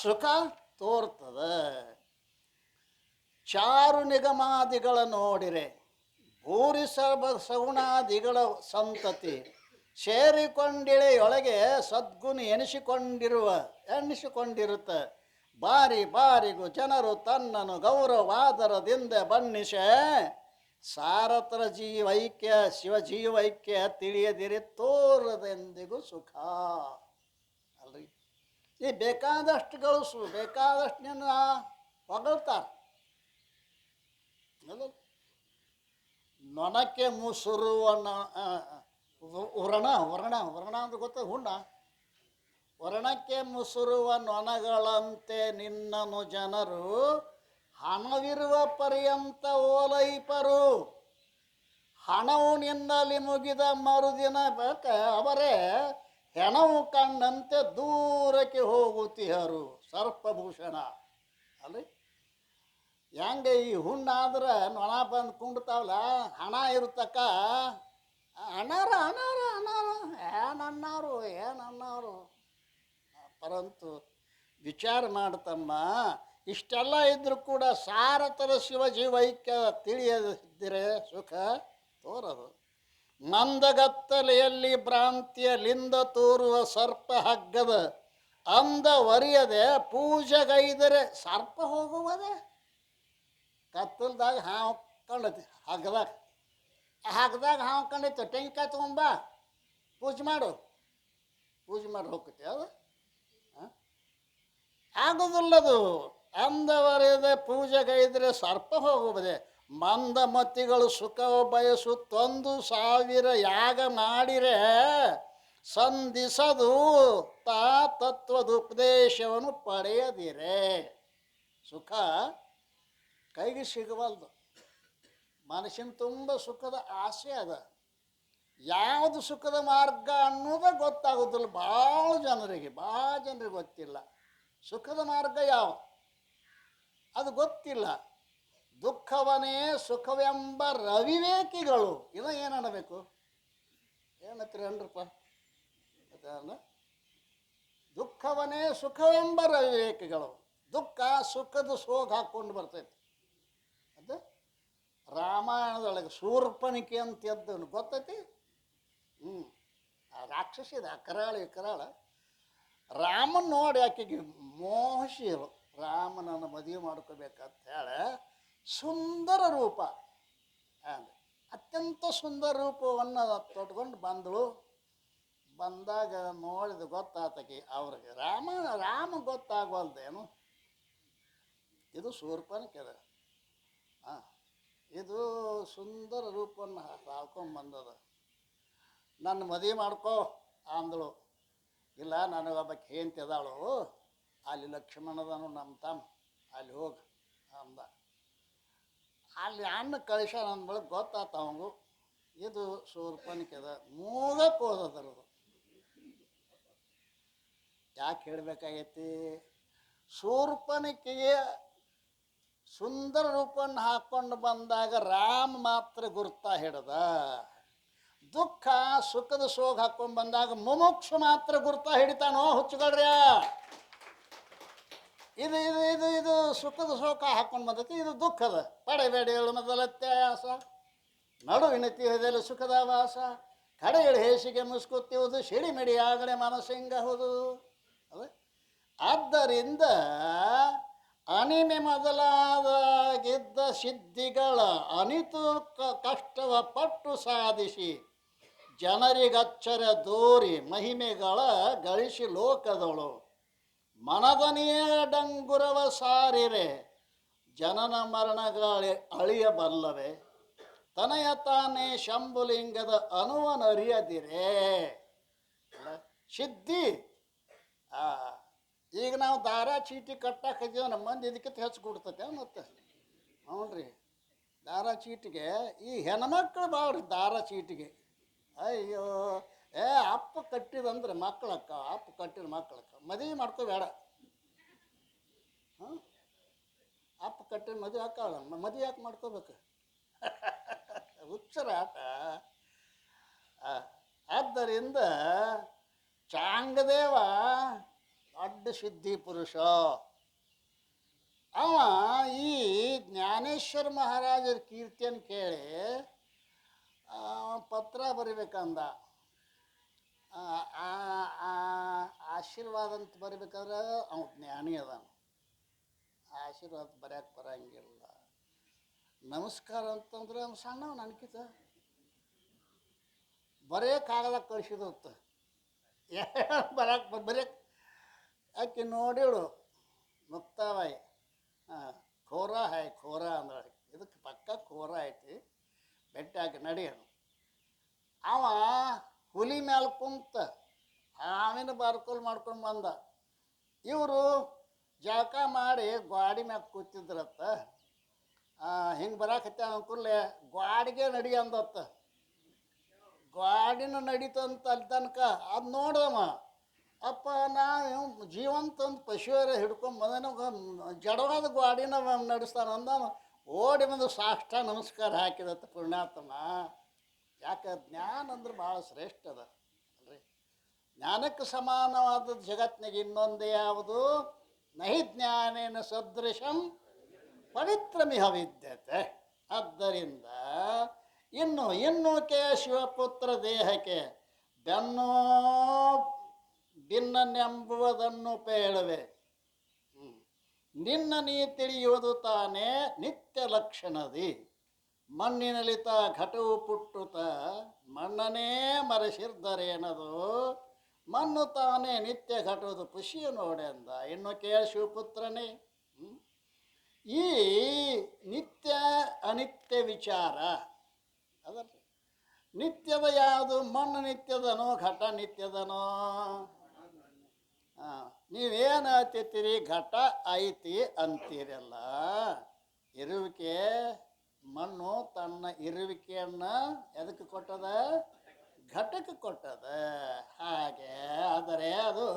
ಸುಖ ತೋರ್ತದೆ. ಚಾರು ನಿಗಮಾದಿಗಳ ನೋಡಿರೆ ಭೂರಿ ಸಗುಣಾದಿಗಳ ಸಂತತಿ ಸೇರಿಕೊಂಡಿಳೆಯೊಳಗೆ ಸದ್ಗುಣ ಎನಿಸಿಕೊಂಡಿರುತ್ತೆ. ಬಾರಿ ಬಾರಿಗೂ ಜನರು ತನ್ನನ್ನು ಗೌರವಾದರದಿಂದ ಬಣ್ಣಿಸೆ ಸಾರಥರ ಜೀವೈಕ್ಯ ಶಿವಜೀವೈಕ್ಯ ತಿಳಿಯದಿರಿ ತೋರದೆಂದಿಗೂ ಸುಖ ಅಲ್ರಿ. ಈ ಬೇಕಾದಷ್ಟು ಗಳಿಸು, ಬೇಕಾದಷ್ಟು ನಿನ್ನ ಹೊಗಳ್ತಾರೆ. ನೊಣಕ್ಕೆ ಮುಸುರು ವ್ರಣ ಅಂದ್ರೆ ಗೊತ್ತ ಹುಣ್ಣ. ವರ್ಣಕ್ಕೆ ಮುಸುರುವ ನೊಣಗಳಂತೆ ನಿನ್ನನು ಜನರು ಹಣವಿರುವ ಪರ್ಯಂತ ಓಲೈಪರು. ಹಣವು ನಿನ್ನಲ್ಲಿ ಮುಗಿದ ಮರುದಿನ ಅವರೇ ಹೆಣವು ಕಂಡಂತೆ ದೂರಕ್ಕೆ ಹೋಗುತ್ತೀಹರು. ಸರ್ಪಭೂಷಣ ಅಲ್ರಿ. ಹೆಂಗೆ ಈ ಹುಣ್ಣಾದ್ರೆ ನೊಣ ಬಂದು ಕುಂಡ್ತಾವಲ್ಲ, ಹಣ ಇರ್ತಕ್ಕ ಅನಾರ ಏನನ್ನವರು ಪರಂತು ವಿಚಾರ ಮಾಡ್ತಮ್ಮ. ಇಷ್ಟೆಲ್ಲ ಇದ್ರೂ ಕೂಡ ಸಾರಥರ ಶಿವಜೀವೈಕ್ಯ ತಿಳಿಯದಿದ್ದರೆ ಸುಖ ತೋರದು. ಮಂದಗತ್ತಲೆಯಲ್ಲಿ ಭ್ರಾಂತಿಯಲಿಂದ ತೋರುವ ಸರ್ಪ ಹಗ್ಗದ ಅಂದ ಒರಿಯದೆ ಪೂಜೆಗೈದರೆ ಸರ್ಪ ಹೋಗುವುದೇ. ಕತ್ತಲ್ದಾಗ ಹಾವು ಕಂಡತಿ ಹಗ್ಗದಾಗ ಹಾಕ್ದಾಗ ಹಾಕೊಂಡಿತ್ತು ತೆಂಗಿನಕಾಯಿ ತೊಗೊಂಬ ಪೂಜೆ ಮಾಡು ಹೋಗ್ತೈತಿ ಅದು ಆಗೋದಿಲ್ಲದು. ಅಂದವರಿದೆ ಪೂಜೆಗೈದ್ರೆ ಸರ್ಪ ಹೋಗುವುದೇ. ಮಂದ ಮತಿಗಳು ಸುಖ ಬಯಸುತ್ತೊಂದು 1000 ಯಾಗ ಮಾಡಿರೆ ಸಂಧಿಸದು ತಾ ತತ್ವದ ಉಪದೇಶವನ್ನು ಪಡೆಯದಿರೆ. ಸುಖ ಕೈಗೆ ಸಿಗವಲ್ದು. ಮನುಷ್ಯನ ತುಂಬ ಸುಖದ ಆಸೆ ಅದ. ಯಾವುದು ಸುಖದ ಮಾರ್ಗ ಅನ್ನೋದೇ ಗೊತ್ತಾಗೋದಿಲ್ಲ ಭಾಳ ಜನರಿಗೆ ಗೊತ್ತಿಲ್ಲ. ಸುಖದ ಮಾರ್ಗ ಯಾವುದು ಅದು ಗೊತ್ತಿಲ್ಲ. ದುಃಖವನೇ ಸುಖವೆಂಬ ರವಿವೇಕಿಗಳು. ಇನ್ನು ಏನು ಅನ್ನಬೇಕು? ಏನತ್ರಿ ಅನ್ರಪ್ಪ? ದುಃಖವನೇ ಸುಖವೆಂಬ ರವಿವೇಕಿಗಳು. ದುಃಖ ಸುಖದ ಸೋಗ ಹಾಕ್ಕೊಂಡು ಬರ್ತೈತಿ. ಅದು ರಾಮಾಯಣದೊಳಗೆ ಶೂರ್ಪಣಿಕೆ ಅಂತ ಎದ್ದು ಗೊತ್ತೈತಿ. ಆ ರಾಕ್ಷಸಿದ ಕರಾಳ ರಾಮನ್ ನೋಡಿ ಆಕೆಗೆ ಮೋಹಿಸಿರು. ರಾಮನನ್ನು ಮದುವೆ ಮಾಡ್ಕೋಬೇಕಂತ ಹೇಳಿ ಸುಂದರ ರೂಪ, ಅತ್ಯಂತ ಸುಂದರ ರೂಪವನ್ನು ತೊಟ್ಕೊಂಡು ಬಂದಳು. ಬಂದಾಗ ನೋಡಿದ ಗೊತ್ತಾತಕಿ ಅವ್ರಿಗೆ ರಾಮ ಗೊತ್ತಾಗವಲ್ದೇನು. ಇದು ಶೂರ್ಪಣಿಕೆ ಅದ. ಇದು ಸುಂದರ ರೂಪವನ್ನು ತಾಳ್ಕೊಂಡು ಬಂದದ. ನನ್ನ ಮದುವೆ ಮಾಡ್ಕೋ ಅಂದಳು. ಇಲ್ಲ ನನಗೊಬ್ಬಕ್ಕೆ ಹೆಂಡತಿ ಅದಾಳು, ಅಲ್ಲಿ ಲಕ್ಷ್ಮಣದನು ನಮ್ಮ ತಮ್ಮ, ಅಲ್ಲಿ ಹೋಗಿ ಅಂದ. ಅಲ್ಲಿ ಅನ್ನ ಕಳಿಸ್ಯಾನ ಅಂದ್ಬಳಕ್ಕೆ ಗೊತ್ತಾತ ಅವಂಗು ಇದು ಶೂರ್ಪಣಿಕೆ ಅದ. ಮೂಗಕ್ಕೆ ಹೋದದ್ರದು. ಯಾಕೆ ಹೇಳಬೇಕಾಗೈತಿ? ಶೂರ್ಪಣಿಕೆಗೆ ಸುಂದರ ರೂಪವನ್ನು ಹಾಕ್ಕೊಂಡು ಬಂದಾಗ ರಾಮ ಮಾತ್ರ ಗುರ್ತಾ ಹಿಡ್ದ. ದುಃಖ ಸುಖದ ಸೋಗ ಹಾಕ್ಕೊಂಡು ಬಂದಾಗ ಮುಮುಕ್ಷು ಮಾತ್ರ ಗುರ್ತಾ ಹಿಡಿತಾನೋ ಹುಚ್ಚುಗಳ್ರ್ಯ. ಇದು ಇದು ಇದು ಇದು ಸುಖದ ಶೋಕ ಹಾಕ್ಕೊಂಡು ಬಂದೈತಿ. ಇದು ದುಃಖದ ಪಡೆಬೇಡಿ ಹೇಳು ಮೊದಲತ್ಯಾಸ, ನಡುವಿನತಿ ಹೃದಯ ಸುಖದ ವಾಸ, ಕಡೆಯಳು ಹೇಸಿಗೆ ಮುಸ್ಕುತ್ತಿರುವುದು, ಸಿಡಿಮಿಡಿ ಆಗಡೆ ಮನಸ್ಸಿಂಗಹುದು. ಅದ ಆದ್ದರಿಂದ ಅಣಿಮೆ ಮೊದಲಾದಾಗಿದ್ದ ಸಿದ್ಧಿಗಳ ಅನಿತು ಕಷ್ಟವ ಪಟ್ಟು ಸಾಧಿಸಿ ಜನರಿಗಚ್ಚರ ದೋರಿ ಮಹಿಮೆಗಳ ಗಳಿಸಿ ಲೋಕದಳು ಮನದನಿಯ ಡಂಗುರವ ಸಾರಿರೆ ಜನನ ಮರಣಗಳ ಅಳಿಯಬಲ್ಲವೆ ತನಯ ತಾನೇ ಶಂಭುಲಿಂಗದ ಅನುವನರಿಯದಿರೆ. ಸಿದ್ಧಿ ಈಗ ನಾವು ದಾರ ಚೀಟಿ ಕಟ್ಟಾಕಿದ್ದೀವಿ, ನಮ್ಮ ಮಂದಿ ಇದಕ್ಕಿಂತ ಹೆಚ್ಚು ಕೊಡ್ತೈತೆ ಮತ್ತೆ. ನೋಡ್ರಿ ದಾರ ಚೀಟಿಗೆ ಈ ಹೆಣ್ಮಕ್ಳು ಬಾವ್ರಿ ದಾರ ಚೀಟಿಗೆ. ಅಯ್ಯೋ ಅಪ್ಪ ಕಟ್ಟಿದಂದ್ರೆ ಮಕ್ಕಳಕ್ಕ, ಅಪ್ಪ ಕಟ್ಟಿದ ಮಕ್ಕಳಕ್ಕ ಮದುವೆ ಮಾಡ್ಕೋಬೇಡ. ಅಪ್ಪ ಕಟ್ಟಿದ ಮದುವೆ ಹಾಕಲ್ಲ, ಮದುವೆ ಯಾಕೆ ಮಾಡ್ಕೋಬೇಕು? ಹುಚ್ಚರ ಆಟ. ಆದ್ದರಿಂದ ಚಾಂಗದೇವ ದೊಡ್ಡ ಸಿದ್ಧಿ ಪುರುಷ. ಅವ ಈ ಜ್ಞಾನೇಶ್ವರ ಮಹಾರಾಜರ ಕೀರ್ತಿಯನ್ನು ಕೇಳಿ ಪತ್ರ ಬರಿಬೇಕಂದ. ಆಶೀರ್ವಾದ ಅಂತ ಬರಿಬೇಕಾದ್ರೆ ಅವ ಜ್ಞಾನಿ ಅದಾನ, ಆಶೀರ್ವಾದ ಬರ್ಯಾಕೆ ಬರಂಗಿಲ್ಲ. ನಮಸ್ಕಾರ ಅಂತಂದ್ರೆ ಅವ್ನು ಸಣ್ಣವ ನನಗಿತ ಬರೆಯೋಕ್ಕಾಗದಾಗ ಕಳಿಸಿದತ್ತ. ಬರೆಯಕ್ಕೆ ಆಕೆ ನೋಡಿಳು ಮುಕ್ತಾವಾಯಿ. ಖೋರ ಹಾಯ್ ಖೋರ ಅಂದ್ರೆ ಇದಕ್ಕೆ ಪಕ್ಕ ಖೋರ ಐತಿ. ಬೆಟ್ಟಾಗಿ ನಡಿಯೋನು. ಅವ ಹುಲಿ ಮೇಲೆ ಕುಂತ ಹಾವಿನ ಬಾರ್ಕೋಲ್ ಮಾಡ್ಕೊಂಡು ಬಂದ. ಇವರು ಜಳಕ ಮಾಡಿ ಗಾಡಿ ಮ್ಯಾಗ ಕೂತಿದ್ರತ್ತ. ಹಿಂಗೆ ಬರಾಕತ್ತ ಅನ್ಕೂಲೆ ಗಾಡಿಗೆ ನಡಿ ಅಂದತ್ತ. ಗಾಡಿನ ನಡೀತಂತ ಅಲ್ಲಿ ತನಕ ಅದು ನೋಡಮ್ಮ ಅಪ್ಪ ನಾವು ಜೀವಂತ ಒಂದು ಪಶುವರ ಹಿಡ್ಕೊಂಡು ಬಂದ ಜಡವಾದ ಗಾಡಿನ ನಡೆಸ್ತಾನ ಅಂದಾನು. ಓಡಿ ಬಂದು ಸಾಷ್ಟ ನಮಸ್ಕಾರ ಹಾಕಿದತ್ತ ಪುಣ್ಯಾತ್ಮ. ಯಾಕೆ ಜ್ಞಾನ ಅಂದ್ರೆ ಭಾಳ ಶ್ರೇಷ್ಠ ಅದ ಅಲ್ರಿ. ಜ್ಞಾನಕ್ಕೆ ಸಮಾನವಾದದ್ದು ಜಗತ್ತಿನಾಗ ಇನ್ನೊಂದೇ ಯಾವುದು? ನಹಿ ಜ್ಞಾನೇನ ಸದೃಶಂ ಪವಿತ್ರಮಿಹ ವಿದ್ಯತೆ. ಆದ್ದರಿಂದ ಇನ್ನು ಶಿವಪುತ್ರ ದೇಹಕ್ಕೆ ಬೆನ್ನೋ ಭಿನ್ನನೆಂಬುವುದನ್ನು ಪೇಳುವೆ. ನಿನ್ನ ನೀ ತಿಳಿಯುವುದು ತಾನೇ ನಿತ್ಯ ಲಕ್ಷಣದಿ. ಮಣ್ಣಿನಲಿತ ಘಟವು ಪುಟ್ಟುತ ಮಣ್ಣನೇ ಮರೆಸಿರ್ದರೇನದು ಮಣ್ಣು ತಾನೇ ನಿತ್ಯ ಘಟದ ಖುಷಿಯು ನೋಡೆಂದ. ಇನ್ನು ಕೇಳ ಶಿವಪುತ್ರನೇ, ಈ ನಿತ್ಯ ಅನಿತ್ಯ ವಿಚಾರ ಅದಲ್ಲ. ನಿತ್ಯದ ಯಾವುದು? ಮಣ್ಣು ನಿತ್ಯದನೋ ಘಟ ನಿತ್ಯದನೋ? ನೀವೇನು ಹೇಳ್ತಿರ್ತೀರಿ? ಘಟ ಐತಿ ಅಂತೀರಲ್ಲ. ಇರುವಿಕೆ ಮಣ್ಣು ತನ್ನ ಇರುವಿಕೆಯನ್ನು ಎದಕ್ಕೆ ಕೊಟ್ಟದ? ಘಟಕ್ಕೆ ಕೊಟ್ಟದ. ಹಾಗೆ ಆದರೆ ಅದು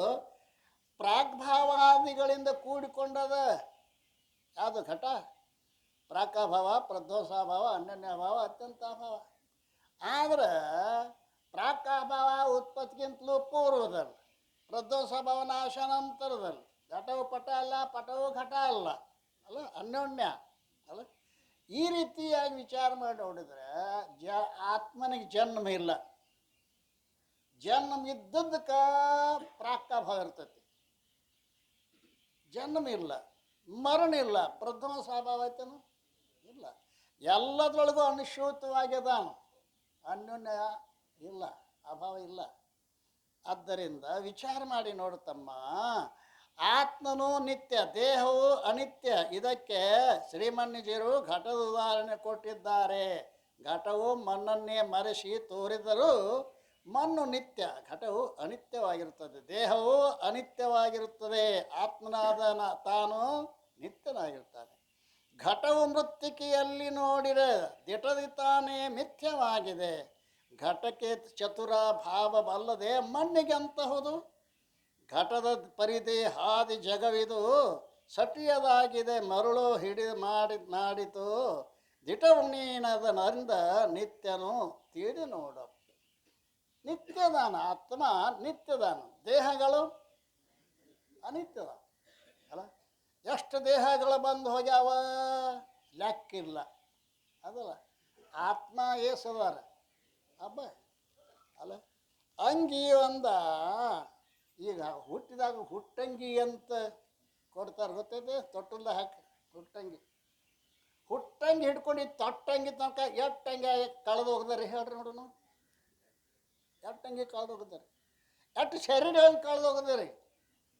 ಪ್ರಾಗ್ಭಾವಾದಿಗಳಿಂದ ಕೂಡಿಕೊಂಡದ. ಯಾವುದು ಘಟ? ಪ್ರಾಕಭಾವ, ಪ್ರಧ್ವಂಸಾಭಾವ, ಅನ್ಯನ್ಯಭಾವ, ಅತ್ಯಂತಾಭಾವ. ಆದ್ರೆ ಪ್ರಾಕಾಭಾವ ಉತ್ಪತ್ತಿಗಿಂತಲೂ ಪೂರ್ವದಲ್ಲಿ, ಪ್ರಧ್ವಂಸಭಾವ ನಾಶಾನಂತರದಲ್ಲಿ. ಘಟವು ಪಟ ಅಲ್ಲ, ಪಟವು ಘಟ ಅಲ್ಲ, ಅಲ್ಲ ಅನ್ಯೋನ್ಯ ಅಲ್ಲ. ಈ ರೀತಿಯಾಗಿ ವಿಚಾರ ಮಾಡಿ ನೋಡಿದ್ರೆ ಆತ್ಮನಿಗೆ ಜನ್ಮ ಇಲ್ಲ. ಜನ್ಮ ಇದ್ದದಕ್ಕೆ ಪ್ರಾಕಾಭಾವ ಇರ್ತೈತಿ. ಜನ್ಮ ಇಲ್ಲ, ಮರಣ ಇಲ್ಲ, ಪ್ರಧ್ವಂಸಾಭಾವ ಐತೇನು? ಇಲ್ಲ. ಎಲ್ಲದರೊಳಗೂ ಅನುಶೂತವಾಗ್ಯದಾನ, ಅನ್ಯೋನ್ಯ ಇಲ್ಲ, ಅಭಾವ ಇಲ್ಲ. ಆದ್ದರಿಂದ ವಿಚಾರ ಮಾಡಿ ನೋಡುತ್ತಮ್ಮ, ಆತ್ಮನು ನಿತ್ಯ, ದೇಹವು ಅನಿತ್ಯ. ಇದಕ್ಕೆ ಶ್ರೀಮನ್ನಿಜಿಯರು ಘಟದ ಉದಾಹರಣೆ ಕೊಟ್ಟಿದ್ದಾರೆ. ಘಟವು ಮಣ್ಣನ್ನೇ ಮರೆಸಿ ತೋರಿದರೂ ಮಣ್ಣು ನಿತ್ಯ, ಘಟವು ಅನಿತ್ಯವಾಗಿರುತ್ತದೆ. ದೇಹವು ಅನಿತ್ಯವಾಗಿರುತ್ತದೆ, ಆತ್ಮನಾದ ತಾನು ನಿತ್ಯನಾಗಿರ್ತಾನೆ. ಘಟವು ಮೃತ್ತಿಕೆಯಲ್ಲಿ ನೋಡಿರೆ ದಿಟದಿ ತಾನೇ ಮಿಥ್ಯವಾಗಿದೆ. ಘಟಕ್ಕೆ ಚತುರ ಭಾವ ಬಲ್ಲದೆ ಮಣ್ಣಿಗೆ ಅಂತಹುದು. ಘಟದ ಪರಿಧಿ ಹಾದಿ ಜಗವಿದು ಸಟಿಯದಾಗಿದೆ, ಮರುಳು ಮಾಡಿತು ದಿಟವು ನೀನದ ನರಿಂದ ನಿತ್ಯನು ತೀಡಿ ನೋಡು. ನಿತ್ಯದಾನ, ಆತ್ಮ ನಿತ್ಯದಾನ, ದೇಹಗಳು ಅನಿತ್ಯದ ಅಲ್ಲ. ಎಷ್ಟು ದೇಹಗಳು ಬಂದು ಹೋಗ್ಯಾವ ಲೆಕ್ಕಿಲ್ಲ ಅದಲ್ಲ. ಆತ್ಮ ಏಸದಾರ ಹಬ್ಬ ಅಲ್ಲ. ಅಂಗಿ ಒಂದ ಈಗ ಹುಟ್ಟಿದಾಗ ಹುಟ್ಟಂಗಿ ಅಂತ ಕೊಡ್ತಾರೆ, ಗೊತ್ತೈತೆ? ತೊಟ್ಟಲ್ದ ಹಾಕಿ ಹುಟ್ಟಂಗಿ ಹಿಡ್ಕೊಂಡು ತೊಟ್ಟಂಗಿ ತನಕ ಎಟ್ಟಂಗಿ ಕಳೆದು ಹೋಗ್ದಾರೆ ಹೇಳ್ರಿ ನೋಡೋಣ. ಎಟ್ಟಂಗಿ ಕಳೆದು ಹೋಗಿದ್ದಾರೆ, ಎಷ್ಟು ಶರೀರ ಕಳೆದು ಹೋಗಿದ್ದಾರೆ.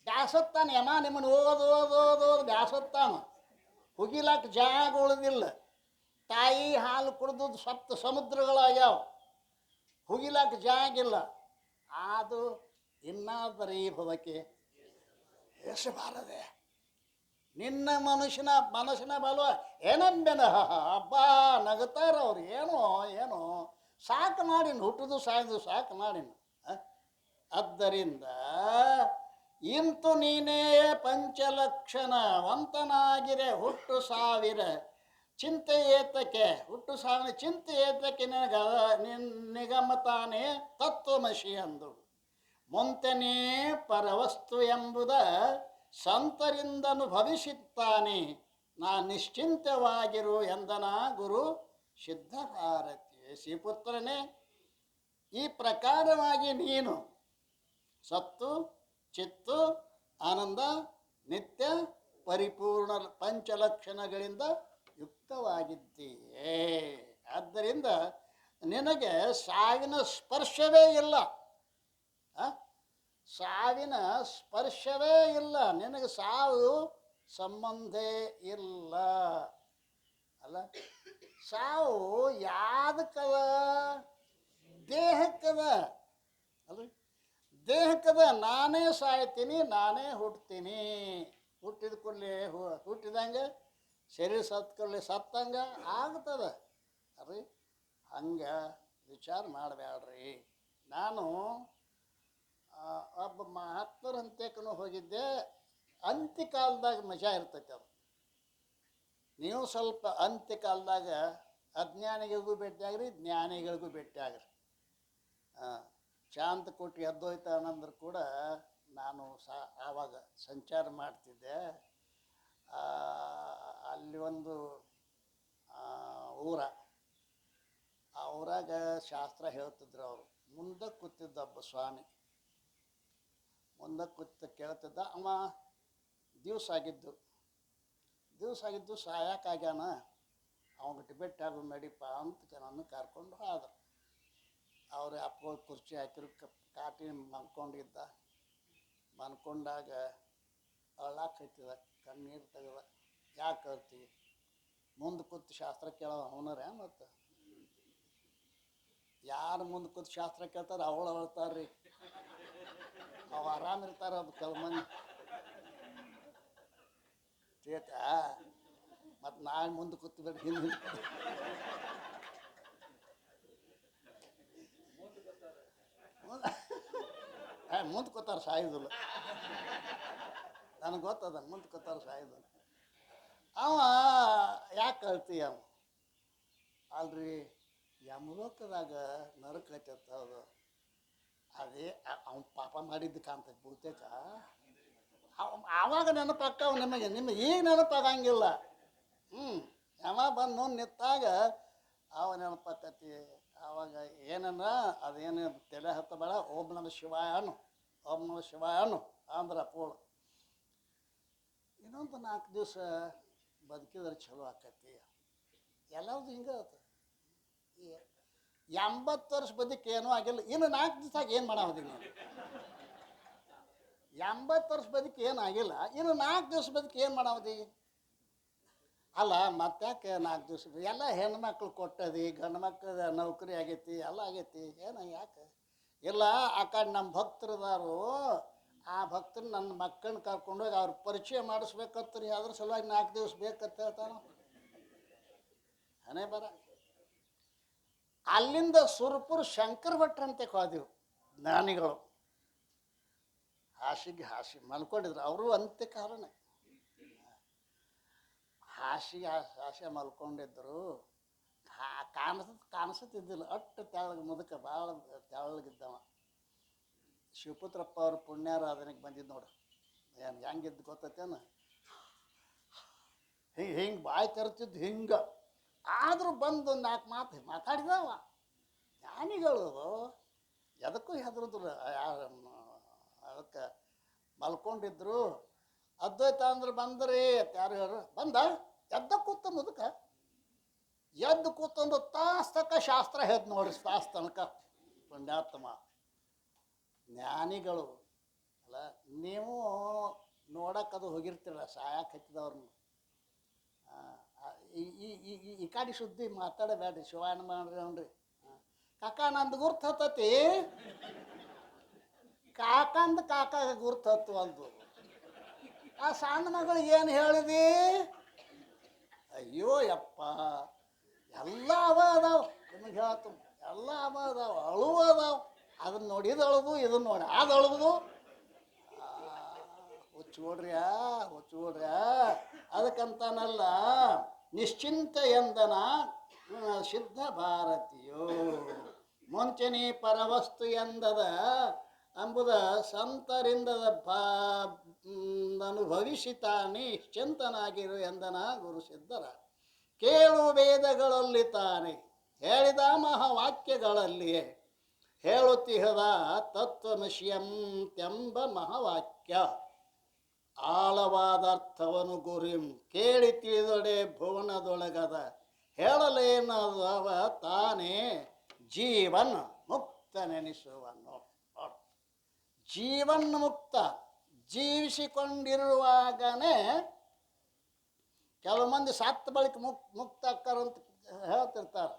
ಬ್ಯಾಸತ್ತಾನ ಯಮ ನಿಮ್ಮನ್ನು ಓದೋದು ಬ್ಯಾಸತ್ತಾನ. ಹುಗಿಲಾಕ ಜಾಗ ಉಳಿದಿಲ್ಲ. ತಾಯಿ ಹಾಲು ಕುಡಿದು ಸಪ್ತ ಸಮುದ್ರಗಳಾಗ್ಯಾವ, ಹುಗಿಲಾಕ ಜಾಗಿಲ್ಲ. ಅದು ಇನ್ನಾದರೆ ಈ ಭವಕ್ಕೆ ಎಸಬಾರದೆ. ನಿನ್ನ ಮನುಷ್ಯನ ಬಲವ ಏನಂಬೆನ ಹಬ್ಬ ನಗುತ್ತಾರ ಅವ್ರು. ಏನೋ ಸಾಕು ಮಾಡಿನ, ಹುಟ್ಟುದು ಸಾಯ್ದು ಸಾಕು ಮಾಡಿನ. ಆದ್ದರಿಂದ ಇಂತು ನೀನೇ ಪಂಚಲಕ್ಷಣ ವಂತನಾಗಿರೆ ಹುಟ್ಟು ಸಾವಿರ ಚಿಂತೆ ಏತಕ್ಕೆ. ಹುಟ್ಟು ಸಾವಿರ ಚಿಂತೆ ಏತಕ್ಕೆ ನಿಗಮ ತಾನೇ ತತ್ವಮಸಿ ಅಂದು. ಮುಂತೆನೇ ಪರವಸ್ತು ಎಂಬುದ ಸಂತರಿಂದನು ಭವಿಸುತ್ತಾನೆ. ನಾ ನಿಶ್ಚಿಂತವಾಗಿರು ಎಂದನ ಗುರು ಸಿದ್ಧಭಾರತಿ. ಶ್ರೀಪುತ್ರನೇ, ಈ ಪ್ರಕಾರವಾಗಿ ನೀನು ಸತ್ತು ಚಿತ್ತು ಆನಂದ ನಿತ್ಯ ಪರಿಪೂರ್ಣ ಪಂಚಲಕ್ಷಣಗಳಿಂದ ಯುಕ್ತವಾಗಿದ್ದೀಯೇ. ಆದ್ದರಿಂದ ನಿನಗೆ ಸಾವಿನ ಸ್ಪರ್ಶವೇ ಇಲ್ಲ. ಸಾವಿನ ಸ್ಪರ್ಶವೇ ಇಲ್ಲ. ನಿನಗೆ ಸಾವು ಸಂಬಂಧೇ ಇಲ್ಲ ಅಲ್ಲ. ಸಾವು ಯಾದಕ್ಕದ? ದೇಹಕ್ಕದ ಅಲ್ಲ. ದೇಹಕ್ಕದ. ನಾನೇ ಸಾಯ್ತೀನಿ, ನಾನೇ ಹುಟ್ತೀನಿ. ಹುಟ್ಟಿದ ಕೂಡಲೇ ಹುಟ್ಟಿದಂಗೆ ಶರೀರ ಸತ್ಕೊಳ್ಳಿ ಸತ್ತಂಗೆ ಆಗ್ತದೆ ಅರಿ. ಹಂಗೆ ವಿಚಾರ ಮಾಡಬೇಡ್ರಿ. ನಾನು ಒಬ್ಬ ಮಹಾತ್ಮರ ಅಂತ್ಯಕ್ಕೂ ಹೋಗಿದ್ದೆ. ಅಂತ್ಯಕಾಲದಾಗ ಮಜಾ ಇರ್ತೈತೆ ಅದು. ನೀವು ಸ್ವಲ್ಪ ಅಂತ್ಯಕಾಲದಾಗ ಅಜ್ಞಾನಿಗಳಿಗೂ ಭೇಟಿಯಾಗ್ರಿ, ಜ್ಞಾನಿಗಳಿಗೂ ಭೇಟಿಯಾಗ್ರಿ. ಶಾಂತ ಕೊಟ್ಟು ಎದ್ದೋಯ್ತಾನಂದ್ರೆ ಕೂಡ ನಾನು ಆವಾಗ ಸಂಚಾರ ಮಾಡ್ತಿದ್ದೆ. ಅಲ್ಲಿ ಒಂದು ಊರ, ಆ ಊರಾಗ ಶಾಸ್ತ್ರ ಹೇಳ್ತಿದ್ರು ಅವರು. ಮುಂದೆ ಕೂತಿದ್ದ ಒಬ್ಬ ಸ್ವಾಮಿ, ಮುಂದೆ ಕೂತು ಕೇಳ್ತಿದ್ದ. ಅವ ದಿವಸ ಆಗಿದ್ದು ಸಾಯಕ್ಕಾಗ್ಯಾನ. ಅವಾಗ ಟಿಬೆಟ್ ಅದು ನಡೀಪ ಅಂತ ನನ್ನ ಕರ್ಕೊಂಡು ಆದರು. ಅವ್ರ ಅಪ್ಪಗಳು ಕುರ್ಚಿ ಹಾಕಿರು, ಕಾಟಿ ಮಲ್ಕೊಂಡಿದ್ದ. ಮನ್ಕೊಂಡಾಗ ಅಳ್ಳಾಕೈತಿದ, ಕಣ್ಣೀರು ತೆಗೆದ. ಯಾಕೆ ಹೇಳ್ತಿ? ಮುಂದೆ ಕೂತು ಶಾಸ್ತ್ರ ಕೇಳೋ ಅವನರೇ ಮತ್ತು ಯಾರು ಮುಂದೆ ಕೂತು ಶಾಸ್ತ್ರ ಕೇಳ್ತಾರೆ ಅವಳು ಅಳ್ತಾರ್ರಿ. ಅವು ಆರಾಮಿರ್ತಾರೆ. ಅದು ಕೆಲವು ಮಂದಿ ಚೇತ ಮತ್ತು ನಾಳೆ ಮುಂದೆ ಕೂತ್ಬಿಟ್ಟು ಹಿಂದೆ ಮುಂದೆ ಕೂತಾರ ಸಾಯುದಿಲ್ಲ. ನನಗೆ ಗೊತ್ತದ ಮುಂದೆ ಕೂತಾರ ಸಾಯುದಿಲ್ಲ. ಅವ ಯಾಕೆ ಅಳ್ತೀಯ? ಅವ ಅಲ್ರಿ ಯಮಲೋಕದಾಗ ನರಕ ಹಚ್ಚತ್ತ. ಅದು ಅದೇ ಅವ್ನು ಪಾಪ ಮಾಡಿದ್ದು ಕಾಣ್ತೈತೆ ಬಹುತೇಕ. ಆವಾಗ ನೆನಪಾಗ್ತಾವ ನಿಮಗೆ ಈಗ ನೆನಪಾಗಂಗಿಲ್ಲ. ಯಮ ಬಂದು ನಿಂತಾಗ ಅವ ನೆನಪಾಕತಿ. ಆವಾಗ ಏನನ್ನ ಅದೇನು ತಲೆ ಹತ್ತಬೇಡ, ಓಂ ನಮ ಶಿವಾಯ ಅನು, ಓಂ ನಮ ಶಿವಾಯ ಅನು ಅಂದ್ರ ಪೋಳು. ಇನ್ನೊಂದು 4 ದಿವಸ ಬದುಕಿದ್ರೆ ಚಲೋ ಆಕತಿ. ಎಲ್ಲರದು ಹಿಂಗೆ ಆಯ್ತು. 80 ವರ್ಷ ಬದುಕಿ ಏನೂ ಆಗಿಲ್ಲ. ಇನ್ನು 4 ದಿವಸ ಏನು ಮಾಡೋದಿಲ್ಲ ನೀನು. 80 ವರ್ಷ ಬದುಕಿ ಏನು ಆಗಿಲ್ಲ, ಇನ್ನು 4 ದಿವಸ ಬದುಕಿ ಏನು ಮಾಡೋದಿ? ಅಲ್ಲ ಮತ್ತ್ಯಾಕೆ 4 ದಿವಸ? ಎಲ್ಲ ಹೆಣ್ಮಕ್ಳು ಕೊಟ್ಟದಿ, ಗಂಡು ಮಕ್ಕಳ ನೌಕರಿ ಆಗೈತಿ, ಎಲ್ಲ ಆಗೈತಿ. ಏನು ಯಾಕೆ ಇಲ್ಲ? ಆ ಕಡೆ ನಮ್ಮ ಭಕ್ತರದಾರು, ಆ ಭಕ್ತರು ನನ್ನ ಮಕ್ಕಳನ್ನ ಕರ್ಕೊಂಡೋಗಿ ಅವ್ರ ಪರಿಚಯ ಮಾಡಿಸ್ಬೇಕತ್ರಿ. ಅದ್ರ ಸಲುವಾಗಿ 4 ದಿವಸ ಬೇಕಂತ ಹೇಳ್ತಾನ. ಹನೇ ಬರ ಅಲ್ಲಿಂದ ಸುರಪುರ ಶಂಕರ ಭಟ್ರಂತೆ ಹೋದೆವು ಜ್ಞಾನಿಗಳು. ಹಾಸಿಗೆ ಮಲ್ಕೊಂಡಿದ್ರು ಅವರು. ಅಂತ್ಯ ಕಾರಣ ಹಾಸಿಗೆ ಮಲ್ಕೊಂಡಿದ್ರು. ಕಾಣಿಸುತ್ತಿದ್ದಿಲ್ಲ. ಅಟ್ಟು ತೆಳ್ಳಗೆ ಮುದುಕ, ಭಾಳ ತೆಳ್ಳಗಿದ್ದವ. ಶಿವಪುತ್ರಪ್ಪ ಅವ್ರ ಪುಣ್ಯಾರಾಧನೆಗೆ ಬಂದಿದ್ದು ನೋಡು. ಏನು ಹೆಂಗಿದ್ದು ಗೊತ್ತೇನು? ಹಿಂಗೆ ಬಾಯಿ ತೆರ್ತಿದ್ದು ಹಿಂಗೆ. ಆದರೂ ಬಂದು 4 ಮಾತು ಮಾತಾಡಿದವ. ಜ್ಞಾನಿಗಳು ಎದಕ್ಕೂ ಹೆದರುದ್ರು. ಅದಕ್ಕೆ ಮಲ್ಕೊಂಡಿದ್ರು. ಅದ್ವೈತ ಅಂದ್ರೆ ಬಂದ್ರಿ ಯಾರು ಯಾರು ಬಂದ. ಎದ್ದ ಕೂತ ಮುದುಕ, ಎದ್ದು ಕೂತಂದು ತಾಸು ತನಕ ಶಾಸ್ತ್ರ ಹೇಳ್ದು ನೋಡ್ರಿ. ತಾಸು ತನಕ ಪುಣ್ಯಾತ್ಮ ಜ್ಞಾನಿಗಳು ಅಲ್ಲ. ನೀವು ನೋಡಕ್ಕದು ಹೋಗಿರ್ತೀರಲ್ಲ ಸಾಯಕ್ಕೆ ಹಚ್ಚಿದವ್ರನ್ನ. ಈ ಕಾಡಿ ಸುದ್ದಿ ಮಾತಾಡಬೇಡ್ರಿ. ಶಿವಾಯನ ಮಾಡ್ರಿ ಅವ್ರಿ. ಕಾಕ ನಂದು ಗುರ್ತು ಹತ್ತತಿ. ಕಾಕಂದು ಕಾಕ ಗುರ್ತು ಹತ್ತು ಒಂದು. ಆ ಸಣ್ಣ ಮಗಳು ಏನು ಹೇಳಿದಿ? ಅಯ್ಯೋ ಯಪ್ಪ, ಎಲ್ಲ ಅವ ಅದಾವ. ನಿಮಗೆ ಹೇಳ್ತು, ಎಲ್ಲ ಅವ ಅದಾವ. ಅಳುವ ಅದಾವ. ಅದನ್ನ ನೋಡಿ ಇದು ಅಳುದು, ಇದನ್ನ ನೋಡಿ ಅದು ಅಳುದು. ಹುಚ್ಚೋಡ್ರ್ಯಾ. ಅದಕ್ಕಂತಾನಲ್ಲ ನಿಶ್ಚಿಂತ ಎಂದನ ಸಿದ್ಧ ಭಾರತೀಯೋ ಮುಂಚೆನೇ ಪರವಸ್ತು ಎಂದದ ಎಂಬುದ ಸಂತರಿಂದದ ಅನುಭವಿಸಿತಾನೆ ನಿಶ್ಚಿಂತನಾಗಿರು ಎಂದನ ಗುರು ಸಿದ್ಧರ. ಕೇಳು ವೇದಗಳಲ್ಲಿ ತಾನೆ ಹೇಳಿದ ಮಹಾವಾಕ್ಯಗಳಲ್ಲಿಯೇ ಹೇಳುತ್ತಿಹದ ತತ್ವಮಶಿಯಂತೆಂಬ ಮಹಾವಾಕ್ಯ. ಆಳವಾದ ಅರ್ಥವನು ಗುರಿಂ ಕೇಳಿ ತಿಳಿದೊಡೆ ಭುವನದೊಳಗದ ಹೇಳಲೇನದವ ತಾನೇ ಜೀವನ್ ಮುಕ್ತ ನೆನೆಸುವನು. ಜೀವನ್ ಮುಕ್ತ ಜೀವಿಸಿಕೊಂಡಿರುವಾಗನೇ. ಕೆಲವು ಮಂದಿ ಸತ್ತ ಬಳಿಕ ಮುಕ್ತ ಅಕ್ಕರಂತ ಹೇಳ್ತಿರ್ತಾರೆ.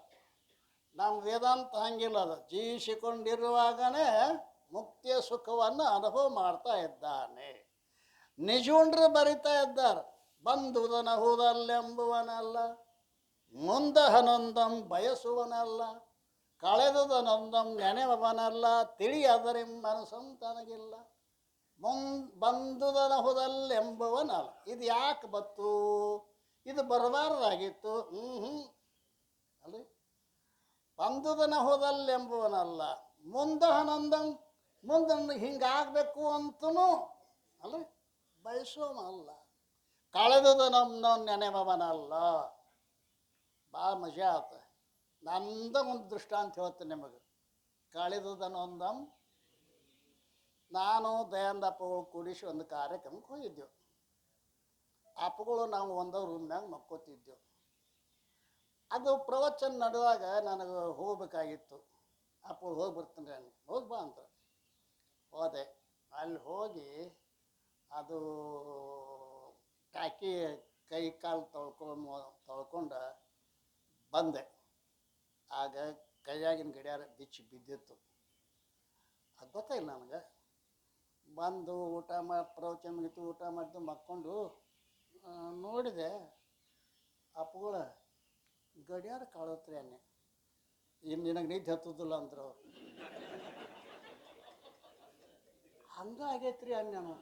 ನಮ್ಮ ವೇದಾಂತ ಹಂಗಿಲ್ಲ. ಅದು ಜೀವಿಸಿಕೊಂಡಿರುವಾಗನೇ ಮುಕ್ತಿಯ ಸುಖವನ್ನು ಅನುಭವ ಮಾಡ್ತಾ ಇದ್ದಾನೆ. ನಿಜುಂಡ್ರು ಬರಿತಾ ಇದ್ದಾರೆ. ಬಂದುದನಹುದಲ್ಲೆಂಬುವನಲ್ಲ, ಮುಂದಹನೊಂದಂ ಬಯಸುವನಲ್ಲ, ಕಳೆದುದನೊಂದಂ ನೆನೆವನಲ್ಲ, ತಿಳಿಯದರೆಂಬನಸಂ ತನಗಿಲ್ಲ. ಬಂದುದನಹುದಲ್ಲೆಂಬುವನಲ್ಲ. ಇದು ಯಾಕೆ ಬತ್ತು? ಇದು ಬರಬಾರ್ದಾಗಿತ್ತು. ಅಲ್ರಿ. ಬಂದುದನಹುದಲ್ಲೆಂಬುವನಲ್ಲ, ಮುಂದಹನೊಂದಂ ಮುಂದೆ ಹಿಂಗಾಗಬೇಕು ಅಂತನೂ ಅಲ್ರಿ ಬಯಸೋನಲ್ಲ, ಕಳೆದುದ ನಮ್ಮ ನೆನೆವನಲ್ಲ. ಭಾಳ ಮಜಾ ಆತ. ನಂದ ಒಂದು ದೃಷ್ಟಾಂತ ಹೇಳ್ತೇನೆ ನಿಮಗೆ. ಕಳೆದುದನೊಂದಂ. ನಾನು ದಯಾನಂದ ಅಪ್ಪಗಳು ಕೂಡಿಸಿ ಒಂದು ಕಾರ್ಯಕ್ರಮಕ್ಕೆ ಹೋಗಿದ್ದೆವು. ಅಪ್ಪಗಳು ನಾವು ಒಂದೋ ರೂಮ್ನಾಗ ಮಕ್ಕೋತಿದ್ದೆವು. ಅದು ಪ್ರವಚನ ನಡೆದಾಗ ನನಗೆ ಹೋಗ್ಬೇಕಾಗಿತ್ತು. ಅಪ್ಪ ಹೋಗಿ ಬರ್ತೀನಿ ರೀ ಅಂದೆ. ಹೋಗಿ ಬಾ ಅಂತ ಹೋದೆ. ಅಲ್ಲಿ ಹೋಗಿ ಅದು ಟಾಕಿ ಕೈ ಕಾಲು ತೊಳ್ಕೊಂಡು ಬಂದೆ. ಆಗ ಕೈಯಾಗಿನ ಗಡಿಯಾರ ಬಿಚ್ಚಿ ಬಿದ್ದಿತ್ತು. ಅದು ಗೊತ್ತಾಯಿಲ್ಲ ನನಗೆ. ಬಂದು ಊಟ ಮಾಡಿ ಪ್ರವಚನ ಮುಗಿತು, ಊಟ ಮಾಡಿದ್ದು ಮಕ್ಕೊಂಡು ನೋಡಿದೆ ಅಪ್ಪಗಳ ಗಡಿಯಾರ ಕಾಳತ್ರಿ ಅನ್ನೆ. ಇನ್ನು ನಿನಗೆ ನಿದ್ದೆ ಹತ್ತುದಿಲ್ಲ ಅಂದರು. ಹಂಗಾಗೈತ್ರಿ ಅನ್ನನು.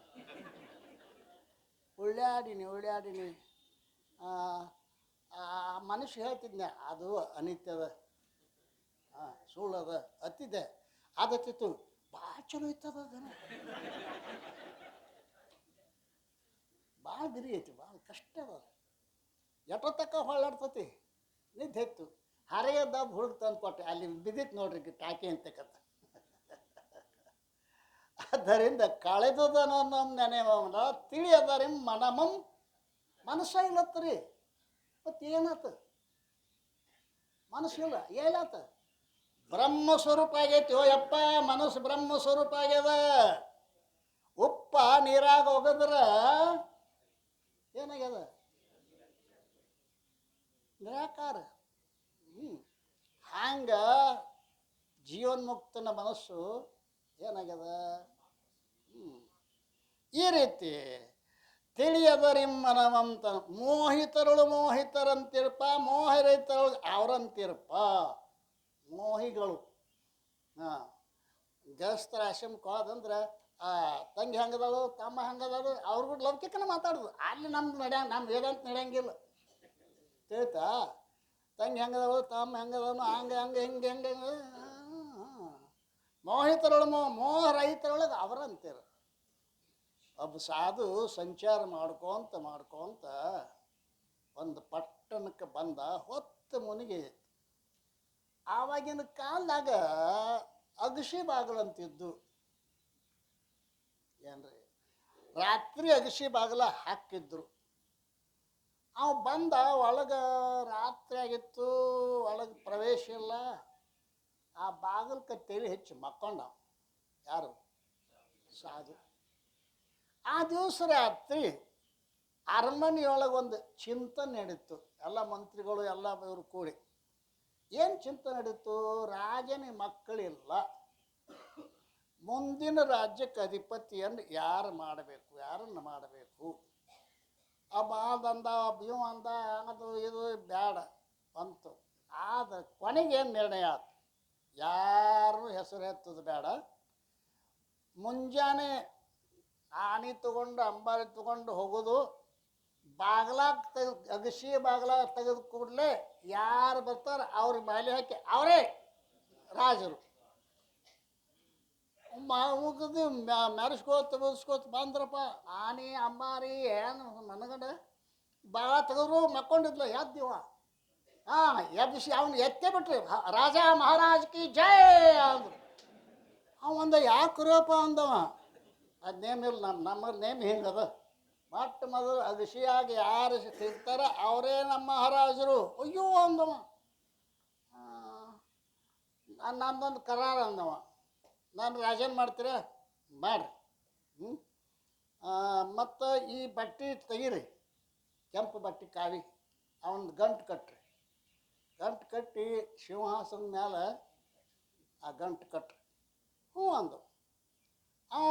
ಉಳ್ಯಾಡಿನಿ ಮನುಷ್ಯ ಹೇಳ್ತಿದ್ನೆ ಅದು ಅನಿತ್ಯದ, ಸುಳ್ಳದ ಹತ್ತಿದ್ದೆ. ಅದತ್ತಿತ್ತು ಭಾಳ ಚಲೋ ಇತ್ತದ, ಅದನ್ನ ಭಾಳ ಬಿರಿ ಐತಿ, ಭಾಳ ಕಷ್ಟ ಅದ. ಎಷ್ಟೋ ತಕ್ಕ ಹೊಳ್ಳಾಡ್ತತಿ. ನಿದ್ದೆ ಇತ್ತು. ಹರೆಯದ ಹುಡುಗ ತಂದು ಕೊಟ್ಟೆ. ಅಲ್ಲಿ ಬಿದ್ದಿತ್ತು ನೋಡ್ರಿ ಟಾಕಿ ಅಂತಕ್ಕಂಥ. ಆದ್ದರಿಂದ ಕಳೆದುದನ ನಮ್ಮ ನೆನೆವಲ್ಲ ತಿಳಿಯದಾರಿ ಮನಮಂ ಮನಸ್ಸ ಇಲ್ಲತ್ತರಿ. ಮತ್ತು ಏನಾತ? ಮನಸ್ಸು ಇಲ್ಲ, ಏನಾತ? ಬ್ರಹ್ಮ ಸ್ವರೂಪ ಆಗೈತಿ. ಓ ಯಪ್ಪ, ಮನಸ್ಸು ಬ್ರಹ್ಮ ಸ್ವರೂಪ ಆಗ್ಯದ. ಉಪ್ಪ ನೀರಾಗ ಹೋಗದ್ರ ಏನಾಗ್ಯದ? ನಿರಾಕಾರ. ಹಂಗ ಜೀವನ್ಮುಕ್ತನ ಮನಸ್ಸು ಏನಾಗ್ಯದ? ಈ ರೀತಿ ತಿಳಿಯದರಿಮ್ಮನವಂತ ಮೋಹಿತರಂತಿರ್ಪ, ಮೋಹರಹಿತರೊಳಗೆ ಅವರಂತಿರ್ಪ. ಮೋಹಿಗಳು ಗೃಹಸ್ಥರ ಆಶ್ರಮಕ್ಕೆ ಹೋದಂದ್ರೆ ತಂಗಿ ಹಂಗದಳು, ತಮ್ಮ ಹಂಗದಳು, ಅವ್ರಿಗೂ ಲೌಕಿಕನ ಮಾತಾಡೋದು. ಅಲ್ಲಿ ನಮ್ದು ನಮ್ಮ ವೇದಾಂತ ನಡೆಯಂಗಿಲ್ಲ. ತಿಳಿತಾ? ತಂಗಿ ಹೆಂಗದಳು, ತಮ್ಮ ಹೆಂಗದವನು, ಹಂಗೆ ಹಿಂಗೆ ಮೋಹಿತರೊಳಗೆ ಮೋಹರಹಿತರೊಳಗೆ ಅವರಂತೀರ. ಒಬ್ಬ ಸಾಧು ಸಂಚಾರ ಮಾಡ್ಕೊತ ಒಂದು ಪಟ್ಟಣಕ್ಕೆ ಬಂದ. ಹೊತ್ತು ಮುನಿಗೆ ಆವಾಗಿನ ಕಾಲದಾಗ ಅಗಶಿ ಬಾಗಿಲಂತಿದ್ದು. ಏನ್ರಿ, ರಾತ್ರಿ ಅಗಶಿ ಬಾಗಿಲ ಹಾಕಿದ್ರು. ಅವ ಬಂದ. ಒಳಗೆ ರಾತ್ರಿ ಆಗಿತ್ತು, ಒಳಗೆ ಪ್ರವೇಶ ಇಲ್ಲ. ಆ ಬಾಗಿಲು ಕತ್ತೇಳಿ ಹೆಚ್ಚು ಮಕ್ಕೊಂಡ. ಯಾರು? ಸಾಧು. ಆ ದಿವಸ ರಾತ್ರಿ ಅರಮನೆಯೊಳಗೊಂದು ಚಿಂತನೆ ನಡೀತು. ಎಲ್ಲ ಮಂತ್ರಿಗಳು ಎಲ್ಲ ಇವರು ಕೂಡಿ ಏನು ಚಿಂತನೆ ನಡೀತು? ರಾಜನಿಗೆ ಮಕ್ಕಳಿಲ್ಲ, ಮುಂದಿನ ರಾಜ್ಯಕ್ಕೆ ಅಧಿಪತಿಯನ್ನು ಯಾರನ್ನು ಮಾಡಬೇಕು? ಅದಂದ ಭೀಮ ಅಂದ, ಅದು ಇದು ಬೇಡ ಬಂತು. ಆದ ಕೊನೆಗೇನು ನಿರ್ಣಯ ಆಯ್ತು? ಯಾರು ಹೆಸರು ಎತ್ತದು ಬೇಡ. ಮುಂಜಾನೆ ಆನೆ ತಗೊಂಡು ಅಂಬಾರಿ ತಗೊಂಡು ಹೋಗೋದು. ಬಾಗ್ಲಾಗ ಅಗಶಿ ಬಾಗ್ಲ ತೆಗೆದು ಕೂಡಲೇ ಯಾರು ಬರ್ತಾರೆ ಅವ್ರಿಗೆ ಮಾಲೆ ಹಾಕಿ ಅವರೇ ರಾಜರು. ಮುಗಿದು ಮೆರೆಸ್ಕೋತ ಬಂದ್ರಪ್ಪ. ಆನೆ ಅಂಬಾರಿ ಏನು ಮನಗಂಡ ಬಾಳ ತೆಗೆದ್ರು. ಮಕ್ಕೊಂಡಿದ್ಲ ಎದ್ದಿವ. ಎಬ್ಬಿಸಿ ಅವನು ಎತ್ತೇ ಬಿಟ್ರಿ. ರಾಜ ಮಹಾರಾಜ್ ಕಿ ಜೈ ಅಂದ್ರು. ಅವಂದ ಯಾಕ್ರಪ್ಪ ಅಂದವ. ಅದು ನೇಮ್ ಇಲ್ಲ, ನಮ್ಮಲ್ಲಿ ನೇಮ್ ಹಿಂಗದ. ಮೊದಲು ಅಗಶಿಯಾಗಿ ಯಾರು ಸಿಗ್ತಾರ ಅವರೇ ನಮ್ಮ ಮಹಾರಾಜರು. ಅಯ್ಯೋ ಅಂದವ. ನಂದೊಂದು ಕರಾರ ಅಂದವ. ನಾನು ರಾಜನ್ ಮಾಡ್ತೀರ ಮಾಡ್ರಿ. ಮತ್ತು ಈ ಬಟ್ಟೆ ತೆಗೀರಿ, ಕೆಂಪು ಬಟ್ಟೆ ಕಾವಿ, ಅವನ ಗಂಟು ಕಟ್ರಿ. ಗಂಟು ಕಟ್ಟಿ ಸಿಂಹಾಸನ ಮೇಲೆ ಆ ಗಂಟು ಕಟ್ರಿ. ಹ್ಞೂ ಅಂದು. ಅವ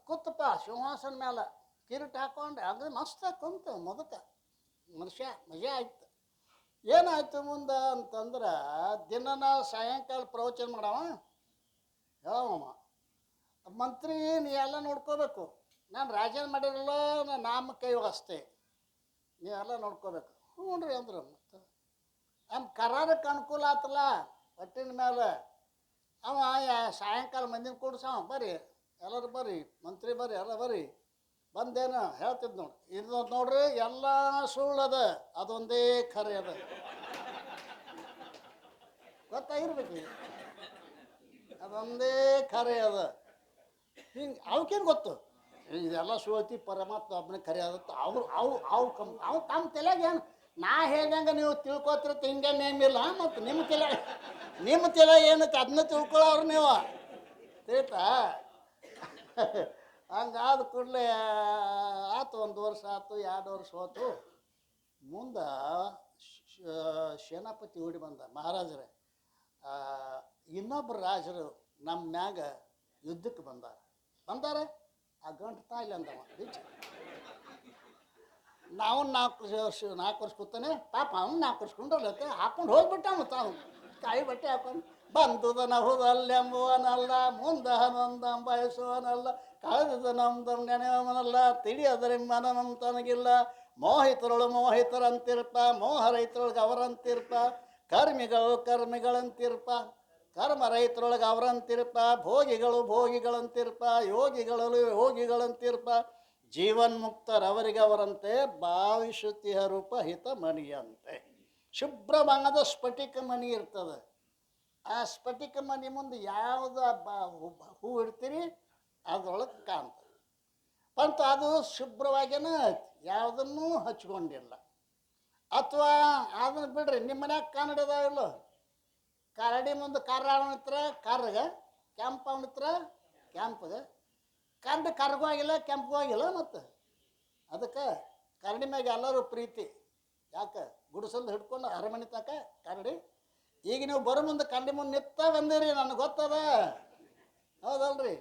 ಕೂತಪ್ಪ ಸಿಂಹಾಸನ ಮೇಲೆ, ಕಿರೀಟ ಹಾಕೊಂಡು. ಅದು ಮಸ್ತ ಕುಂತು ಮುದಕ ಮನುಷ್ಯ. ಮಜಾ ಆಯ್ತು. ಏನಾಯ್ತು ಮುಂದೆ ಅಂತಂದ್ರೆ, ದಿನನ ಸಾಯಂಕಾಲ ಪ್ರವಚನ ಮಾಡವ. ಹೇಳಮ್ಮ, ಮಂತ್ರಿ ನೀ ಎಲ್ಲ ನೋಡ್ಕೋಬೇಕು. ನಾನು ರಾಜನ ಮಾಡಿರಲ್ಲ, ನಾನು ನಾಮ ಕೈಯೊಳಗೆ ಅಷ್ಟೇ, ನೀವೆಲ್ಲ ನೋಡ್ಕೋಬೇಕು. ಹ್ಞೂ ರೀ ಅಂದ್ರು. ಮತ್ತು ನಮ್ಮ ಕರಾರಕ್ಕೆ ಅನುಕೂಲ ಆತಲ್ಲ ಒಟ್ಟಿನ ಮೇಲೆ. ಅವ ಸಾಯಂಕಾಲ ಮಂದಿನ ಕೂಡ್ಸವ. ಬರ್ರಿ ಎಲ್ಲರೂ ಬರ್ರಿ, ಮಂತ್ರಿ ಬರ್ರಿ, ಎಲ್ಲ ಬರ್ರಿ. ಬಂದೇನು ಹೇಳ್ತಿದ್ದು ನೋಡಿ. ಇದು ನೋಡ್ರಿ, ಎಲ್ಲ ಸುಳ್ಳದ, ಅದೊಂದೇ ಖರೆ ಅದ. ಗೊತ್ತಾಗಿರ್ಬೇಕು, ಅದೊಂದೇ ಖರೆ ಅದ. ಹಿಂಗೆ ಅವಕ್ಕೇನು ಗೊತ್ತು? ಇದೆಲ್ಲ ಸುಳ್ತಿ, ಪರಮಾತ್ಮ ಒಬ್ಬನೇ ಖರೆ ಆದತ್ತು. ಅವು ತಮ್ಮ ತಲೆಗೆ ಏನು ನಾ ಹೇಳ್ದಂಗೆ ನೀವು ತಿಳ್ಕೊತಿರ್ತ ಹಿಂಗೆ ನೇಮಿಲ್ಲ ಮತ್ತು ನಿಮ್ಮ ತಲೆ ಏನಕ್ಕೆ ಅದನ್ನ ತಿಳ್ಕೊಳ್ಳೋರು ನೀವು ತಿಳಿತಾ. ಹಂಗಾದ ಕೂಡಲೇ ಆತು, 1 ವರ್ಷ ಆಯ್ತು, 2 ವರ್ಷ ಹೋತು. ಮುಂದೆ ಸೇನಾಪತಿ ಓಡಿ ಬಂದ, ಮಹಾರಾಜರೇ ಇನ್ನೊಬ್ಬರು ರಾಜರು ನಮ್ಮ ಮ್ಯಾಗ ಯುದ್ಧಕ್ಕೆ ಬಂದಾರೆ. ಆ ಗಂಟು ತಾಯಿಲ್ಲ ಅಂದವ ಬೀಚ್. ನಾವು 4 ವರ್ಷ ಕೂತಾನೆ, ಪಾಪ ಅವ್ನು 4 ವರ್ಷ ಕುಂಡ್ರಲ್ಲತ್ತೆ ಹಾಕೊಂಡು ಹೋಗ್ಬಿಟ್ಟ ತಾವು ಕಾಯಿ ಬಟ್ಟೆ ಹಾಕೊಂಡು. ಬಂದುದ ನಹುದಲ್ಲೆಂಬುವನಲ್ಲ, ಮುಂದೆ ಹನೊಂದ ಬಯಸುವನಲ್ಲ, ಕಳೆದುದ ನಮ್ದು ನೆನೆಯವನಲ್ಲ, ತಿಳಿಯದರೆಂಬನ ನಮ್ಮ ತನಗಿಲ್ಲ. ಮೋಹಿತರಂತಿರ್ಪ, ಮೋಹ ರೈತರೊಳಗೆ ಅವರಂತಿರ್ಪ, ಕರ್ಮಿಗಳಂತಿರ್ಪ, ಕರ್ಮ ರೈತರೊಳಗೆ ಅವರಂತಿರ್ಪ, ಭೋಗಿಗಳಂತಿರ್ಪ, ಯೋಗಿಗಳಂತಿರ್ಪ, ಜೀವನ್ಮುಕ್ತರವರಿಗೆ ಅವರಂತೆ, ಭಾವಿಸುತ್ತಿಹ ರೂಪ ಹಿತ ಮಣಿಯಂತೆ. ಶುಭ್ರವಾದ ಸ್ಫಟಿಕ ಮಣಿ ಇರ್ತದೆ. ಆ ಸ್ಫಟಿಕ ಮಣಿ ಮುಂದೆ ಯಾವುದು ಹೂ ಇಡ್ತೀರಿ ಅದ್ರೊಳಗೆ ಕಾಣ್ತದೆ. ಅಂತ ಅದು ಶುಭ್ರವಾಗೇನ ಯಾವುದನ್ನೂ ಹಚ್ಕೊಂಡಿಲ್ಲ. ಅಥವಾ ಅದನ್ನು ಬಿಡ್ರಿ, ನಿಮ್ಮ ಮನ್ಯಾಗ ಕನ್ನಡ ಇದಾವಿಲ್ಲ, ಕರಡಿ ಮುಂದೆ ಕರ್ರ ಅವನಿತ್ರ ಕರ್ರಗೆ, ಕೆಂಪು ಅವನಿತ್ರ ಕೆಂಪಗೆ, ಕಂಡು ಕರ್ಗೂ ಆಗಿಲ್ಲ ಕೆಂಪಗೂ ಆಗಿಲ್ಲ. ಮತ್ತು ಅದಕ್ಕೆ ಕರಡಿ ಮ್ಯಾಗ ಎಲ್ಲರೂ ಪ್ರೀತಿ. ಯಾಕೆ ಗುಡಿಸಲ್ದು ಹಿಡ್ಕೊಂಡು ಅರಮನೆ ತಕ ಕರಡಿ. ಈಗ ನೀವು ಬರೋ ಮುಂದೆ ಕಂಡಿ ಮುಂದೆ ನಿತ್ತ ಬಂದಿರಿ, ನನಗೆ ಗೊತ್ತದ, ಹೌದಲ್ರಿ?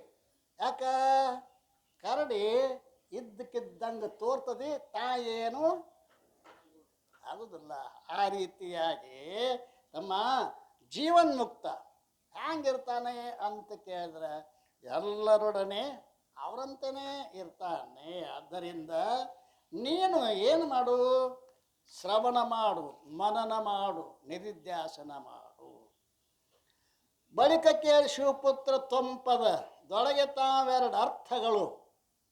ಯಾಕೆ ಕರಡಿ ಇದ್ದಕ್ಕಿದ್ದಂಗೆ ತೋರ್ತದೆ, ತಾಯೇನು ಆಗುದಿಲ್ಲ. ಆ ರೀತಿಯಾಗಿ ನಮ್ಮ ಜೀವನ್ಮುಕ್ತ ಹ್ಯಾಂಗಿರ್ತಾನೆ ಅಂತ ಕೇಳಿದ್ರೆ ಎಲ್ಲರೊಡನೆ ಅವರಂತೆಯೇ ಇರ್ತಾನೆ. ಆದ್ದರಿಂದ ನೀನು ಏನು ಮಾಡು, ಶ್ರವಣ ಮಾಡು, ಮನನ ಮಾಡು, ನಿಧಿಧ್ಯಾಸನ ಮಾಡು. ಬಳಿಕ ಕೇಳಿ ಶಿವಪುತ್ರ ತೊಂಪದ ದೊಳಗೆ ತಾವೆರಡು ಅರ್ಥಗಳು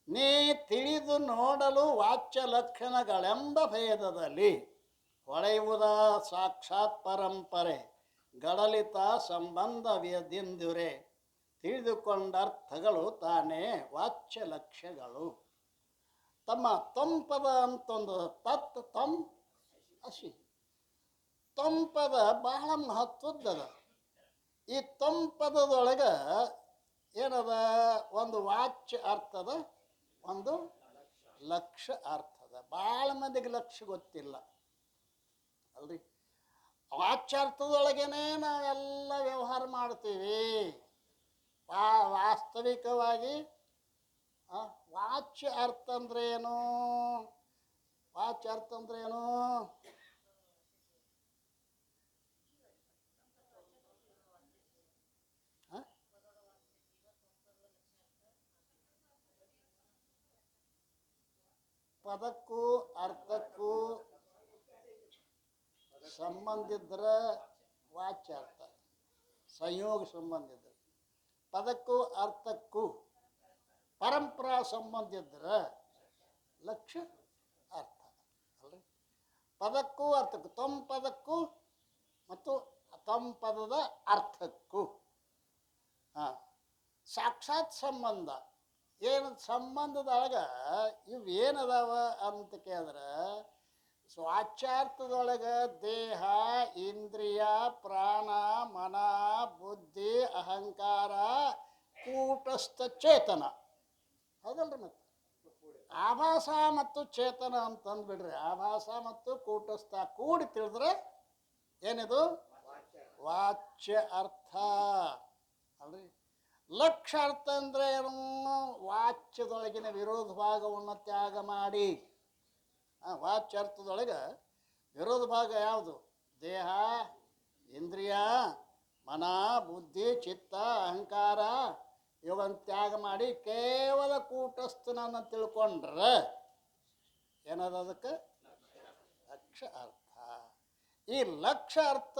ನೀ ತಿಳಿದು ನೋಡಲು ವಾಚ್ಯ ಲಕ್ಷಣಗಳೆಂಬ ಭೇದದಲ್ಲಿ ಹೊಳೆಯುವುದ ಸಾಕ್ಷಾತ್ ಪರಂಪರೆ ಗಡಲಿತ ಸಂಬಂಧವಿಯದಿಂದುರೆ ತಿಳಿದುಕೊಂಡ ಅರ್ಥಗಳು ತಾನೇ ವಾಚ್ಯ ಲಕ್ಷ್ಯಗಳು. ತಮ್ಮ ತೊಂಪದ ಅಂತೊಂದು ಅಶಿ ತೊಂಪದ ಬಹಳ ಮಹತ್ವದ್ದದ. ಈ ತೊಂಪದೊಳಗೆ ಏನದ, ಒಂದು ವಾಚ್ಯ ಅರ್ಥದ, ಒಂದು ಲಕ್ಷ್ಯ ಅರ್ಥದ. ಭಾಳ ಮಂದಿಗೆ ಲಕ್ಷ್ಯ ಗೊತ್ತಿಲ್ಲ ಅಲ್ರಿ. ವಾಚ್ಯಾರ್ಥದೊಳಗೇನೆ ನಾವೆಲ್ಲ ವ್ಯವಹಾರ ಮಾಡ್ತೀವಿ. ವಾಸ್ತವಿಕವಾಗಿ ವಾಚ್ಯ ಅರ್ಥ ಅಂದ್ರೆ ಏನು? ವಾಚ್ಯ ಅರ್ಥ ಅಂದ್ರೆ ಏನು? ಪದಕ್ಕೂ ಅರ್ಥಕ್ಕೂ ಸಂಬಂಧ ಇದ್ರೆ ವಾಚ್ಯಾರ್ಥ, ಸಂಯೋಗ ಸಂಬಂಧ ಇದ್ರೆ. ಪದಕ್ಕೂ ಅರ್ಥಕ್ಕೂ ಪರಂಪರಾ ಸಂಬಂಧ ಇದ್ರೆ ಲಕ್ಷ್ಯ ಅರ್ಥ ಅಲ್ರಿ. ಪದಕ್ಕೂ ಅರ್ಥಕ್ಕೂ, ಪದಕ್ಕೂ ಮತ್ತು ಪದದ ಅರ್ಥಕ್ಕೂ ಸಾಕ್ಷಾತ್ ಸಂಬಂಧ. ಏನು ಸಂಬಂಧದೊಳಗೆ ಇವು ಏನದಾವ ಅಂತ ಕೇಳಿದ್ರೆ, ವಾಚ್ಯಾರ್ಥದೊಳಗೆ ದೇಹ, ಇಂದ್ರಿಯ, ಪ್ರಾಣ, ಮನ, ಬುದ್ಧಿ, ಅಹಂಕಾರ, ಕೂಟಸ್ಥ ಚೇತನ, ಹೌದಲ್ರಿ? ಮತ್ತೆ ಆಭಾಸ ಮತ್ತು ಚೇತನ ಅಂತಂದ್ಬಿಡ್ರಿ. ಆಭಾಸ ಮತ್ತು ಕೂಟಸ್ಥ ಕೂಡಿ ತಿಳಿದ್ರೆ ಏನಿದು ವಾಚ್ಯ ಅರ್ಥ ಅಲ್ರಿ. ಲಕ್ಷ್ಯ ಅರ್ಥ ಅಂದ್ರೆ ಏನು? ವಾಚ್ಯದೊಳಗಿನ ವಿರೋಧ ಭಾಗವನ್ನು ತ್ಯಾಗ ಮಾಡಿ. ವಾಚ್ಯಾರ್ಥದೊಳಗೆ ವಿರೋಧ ಭಾಗ ಯಾವುದು? ದೇಹ, ಇಂದ್ರಿಯ, ಮನ, ಬುದ್ಧಿ, ಚಿತ್ತ, ಅಹಂಕಾರ ಇವನ್ನು ತ್ಯಾಗ ಮಾಡಿ ಕೇವಲ ಕೂಟಸ್ಥನನ್ನು ತಿಳ್ಕೊಂಡ್ರೆ ಏನದ? ಅದಕ್ಕೆ ಲಕ್ಷ್ಯ ಅರ್ಥ. ಈ ಲಕ್ಷ್ಯ ಅರ್ಥ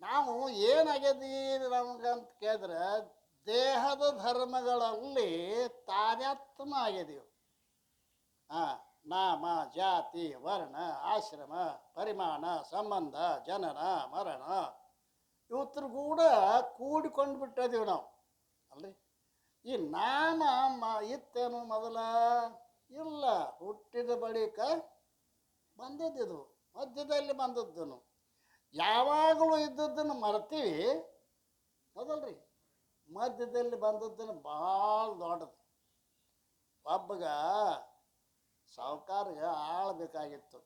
ನಾವು ಏನಾಗ್ಯದಿ ನಮಗಂತ ಕೇಳಿದ್ರೆ, ದೇಹದ ಧರ್ಮಗಳಲ್ಲಿ ತಾದಾತ್ಮ ಆಗಿದೀವಿ. ನಾಮ, ಜಾತಿ, ವರ್ಣ, ಆಶ್ರಮ, ಪರಿಮಾಣ, ಸಂಬಂಧ, ಜನನ, ಮರಣ ಇವತ್ರ ಕೂಡ ಕೂಡಿಕೊಂಡು ಬಿಟ್ಟಿದ್ದೀವಿ ನಾವು ಅಲ್ರಿ. ಈ ನಾಮ ಇತ್ತೇನು ಮೊದಲ? ಇಲ್ಲ, ಹುಟ್ಟಿದ ಬಳಿಕ ಬಂದಿದ್ದು. ಮಧ್ಯದಲ್ಲಿ ಬಂದದ್ದನು. ಯಾವಾಗಲೂ ಇದ್ದದ್ದನ್ನು ಮರ್ತೀವಿ, ಹೌದಲ್ರಿ? ಮಧ್ಯದಲ್ಲಿ ಬಂದದ್ದನ್ನು ಭಾಳ ದೊಡ್ಡದು. ಒಬ್ಬಗ ಸಾವುಕಾರಿಗೆ ಆಳು ಬೇಕಾಗಿತ್ತು.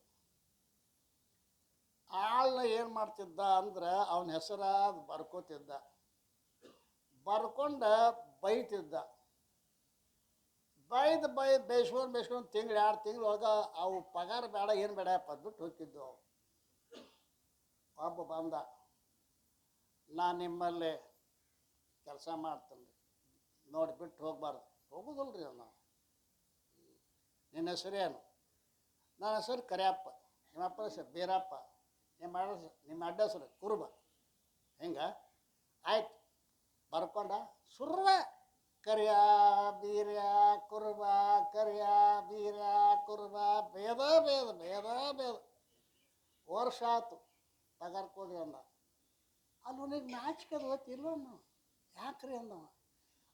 ಆಳನ್ನ ಏನು ಮಾಡ್ತಿದ್ದ ಅಂದ್ರೆ ಅವನ ಹೆಸರ ಬರ್ಕೋತಿದ್ದ, ಬರ್ಕೊಂಡು ಬೈತಿದ್ದ. ಬೇಯಿಸ್ಕೊಂಡು ತಿಂಗಳು 2 ತಿಂಗಳು ಒಳಗೆ ಅವು ಪಗಾರ ಬೇಡ, ಏನು ಬೇಡ ಪದ್ಬಿಟ್ಟು ಹೋಗ್ತಿದ್ವು ಅವು. ಒಬ್ಬ ಬಂದ, ನಾನು ನಿಮ್ಮಲ್ಲಿ ಕೆಲಸ ಮಾಡ್ತೀನಿ, ನೋಡಿಬಿಟ್ಟು ಹೋಗ್ಬಾರ್ದು. ಹೋಗೋದಿಲ್ರಿ ನಾವು. ನಿನ್ನ ಹೆಸರೇನು? ನನ್ನ ಹೆಸರು ಕರಿಯಪ್ಪ. ನಿಮ್ಮ ಅಪ್ಪನ ಹೆಸರು ಬೀರಪ್ಪ. ನಿಮ್ಮ ಅಡ್ಡ ಹೆಸರು ಕುರುಬ. ಹಿಂಗೆ ಆಯ್ತು ಬರ್ಕೊಂಡ ಸುರ್ವ ಕರಿಯ ಬೀರ್ಯ ಕುರುಬ, ಕರಿಯ ಬೀರ್ಯ ಕುರುಬ, ಭೇದ ಭೇದ ಭೇದ ಭೇದ. ವರ್ಷ ಆಯ್ತು ಪಗಾರ್ಕೋದಿ ಅಂದ. ಅಲ್ಲಿ ನಿನಗೆ ನಾಚಿಕೆದು ಗೊತ್ತಿಲ್ಲ ನಾವು. ಯಾಕ್ರಿ ಅಂದವ.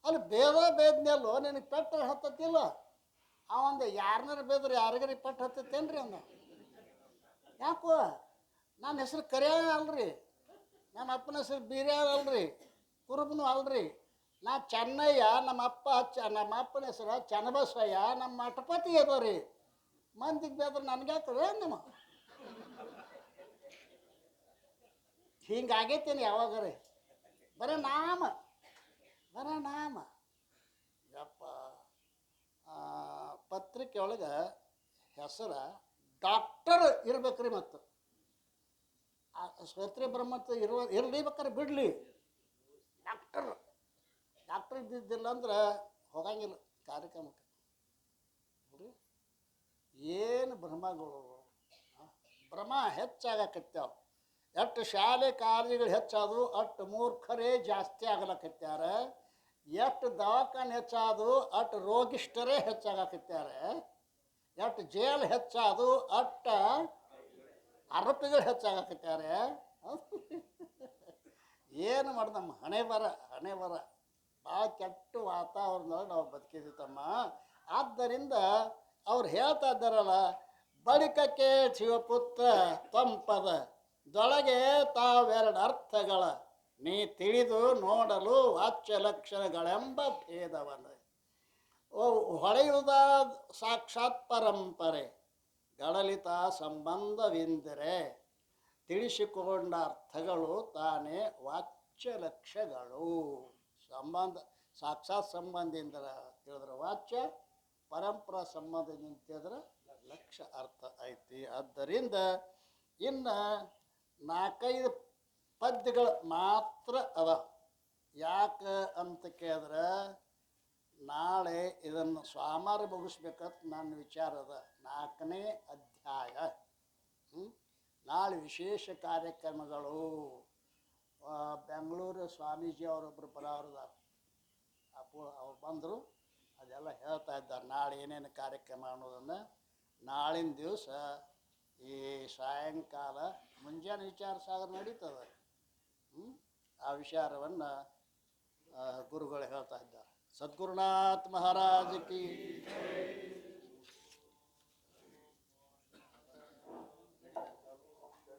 ಅಲ್ಲಿ ಭೇದ ಬೇದ್ನೆಲ್ಲೋ ನಿನಗೆ ಪೆಟ್ಟು ಹತ್ತತ್ತಿಲ್ಲ. ಅವಂದ ಯಾರನ್ನಾರು ಬೇದ್ರೆ ಯಾರಿಗಾರ ಪೆಟ್ಟು ಹತ್ತತ್ತೇನ್ರಿ ಅಂದ. ಯಾಕೋ ನನ್ನ ಹೆಸರು ಕರಿಯ ಅಲ್ರಿ, ನಮ್ಮ ಅಪ್ಪನ ಹೆಸರು ಬೀರ್ಯ ಅಲ್ರಿ, ಕುರುಬನು ಅಲ್ರಿ. ನಾ ಚೆನ್ನಯ್ಯ, ನಮ್ಮ ಅಪ್ಪನ ಹೆಸರು ಚನ್ನಬಸಯ್ಯ, ನಮ್ಮ ಮಠಪತಿ ಅದಾವ್ರಿ. ಮಂದಿಗೆ ಬೇದ್ರೆ ನನಗೆ ಯಾಕ್ರಿ ನಮ್ಮ ಹಿಂಗಾಗೈತೇನೆ ಯಾವಾಗಾರೆ. ಬರೀ ನಾಮ ಯಪ್ಪ. ಪತ್ರಿಕೆ ಒಳಗೆ ಹೆಸರ ಡಾಕ್ಟರ್ ಇರ್ಬೇಕ್ರಿ. ಮತ್ತು ಶ್ರೋತ್ರಿಯ ಬ್ರಹ್ಮತ್ವ ಇರಲಿ, ಬೇಕಾರೆ ಬಿಡಲಿ. ಡಾಕ್ಟರ್ ಇದ್ದಿದ್ದಿಲ್ಲ ಅಂದ್ರೆ ಹೋಗಂಗಿಲ್ಲ ಕಾರ್ಯಕ್ರಮಕ್ಕೆ. ನೋಡ್ರಿ ಏನು ಭ್ರಮಗಳು. ಭ್ರಮ ಹೆಚ್ಚಾಗಕತ್ಯಾವ. ಎಷ್ಟು ಶಾಲೆ ಕಾಲೇಜುಗಳು ಹೆಚ್ಚಾದವು ಅಷ್ಟು ಮೂರ್ಖರೇ ಜಾಸ್ತಿ ಆಗಲಕತ್ಯಾರ. ಎಷ್ಟು ದವಾಖಾನೆ ಹೆಚ್ಚಾದವು ಅಷ್ಟು ರೋಗಿಷ್ಠರೇ ಹೆಚ್ಚಾಗಕತ್ಯಾರ. ಎಷ್ಟು ಜೇಲ್ ಹೆಚ್ಚಾದವು ಅಷ್ಟು ಆರೋಪಿಗಳು ಹೆಚ್ಚಾಗಕತ್ಯಾರೆ. ಏನು ಮಾಡ್ದಮ್ಮ, ಹಣೆ ಬರ ಭಾಳ ಕೆಟ್ಟ ವಾತಾವರಣದಲ್ಲಿ ನಾವು ಬದುಕಿದ್ದೀತಮ್ಮ. ಆದ್ದರಿಂದ ಅವ್ರು ಹೇಳ್ತಾ ಇದ್ದಾರಲ್ಲ, ಬಳಿಕಕ್ಕೆ ಶಿವಪುತ್ರ ತಂಪದ ದೊಳಗೆ ತಾವೆರಡು ಅರ್ಥಗಳ ನೀ ತಿಳಿದು ನೋಡಲು ವಾಚ್ಯ ಲಕ್ಷಣಗಳೆಂಬ ಭೇದವನ್ನು. ಹೊಳೆಯುವುದ ಸಾಕ್ಷಾತ್ ಪರಂಪರೆ ಗಳಲಿತ ಸಂಬಂಧವೆಂದರೆ ತಿಳಿಸಿಕೊಂಡ ಅರ್ಥಗಳು ತಾನೇ ವಾಚ್ಯ ಲಕ್ಷ್ಯಗಳು. ಸಂಬಂಧ ಸಾಕ್ಷಾತ್ ಸಂಬಂಧದಿಂದ ತಿಳಿದ್ರೆ ವಾಚ್ಯ, ಪರಂಪರಾ ಸಂಬಂಧದಿಂದ ತಿಳಿದ್ರೆ ಲಕ್ಷ್ಯ ಅರ್ಥ ಐತಿ. ಆದ್ದರಿಂದ ಇನ್ನು 4-5 ಪದ್ಯಗಳು ಮಾತ್ರ ಅದ. ಯಾಕೆ ಅಂತ ಕೇಳಿದ್ರೆ ನಾಳೆ ಇದನ್ನು ಸೋಮವಾರ ಮುಗಿಸ್ಬೇಕಂತ ನನ್ನ ವಿಚಾರ ಅದ. 4ನೇ ಅಧ್ಯಾಯ. ನಾಳೆ ವಿಶೇಷ ಕಾರ್ಯಕ್ರಮಗಳು. ಬೆಂಗಳೂರು ಸ್ವಾಮೀಜಿ ಅವರೊಬ್ಬರು ಬರೋರದ ಅವ್ರು ಬಂದರು, ಅದೆಲ್ಲ ಹೇಳ್ತಾ ಇದ್ದಾರೆ. ನಾಳೆ ಏನೇನು ಕಾರ್ಯಕ್ರಮ ಅನ್ನೋದನ್ನು ನಾಳಿನ ದಿವಸ ಈ ಸಾಯಂಕಾಲ ಮುಂಜಾನೆ ವಿಚಾರ ಸಾಗರ ನಡೀತದೆ. ಆ ವಿಚಾರವನ್ನು ಗುರುಗಳು ಹೇಳ್ತಾ ಇದ್ದಾರೆ. ಸದ್ಗುರುನಾಥ್ ಮಹಾರಾಜ್ ಕಿ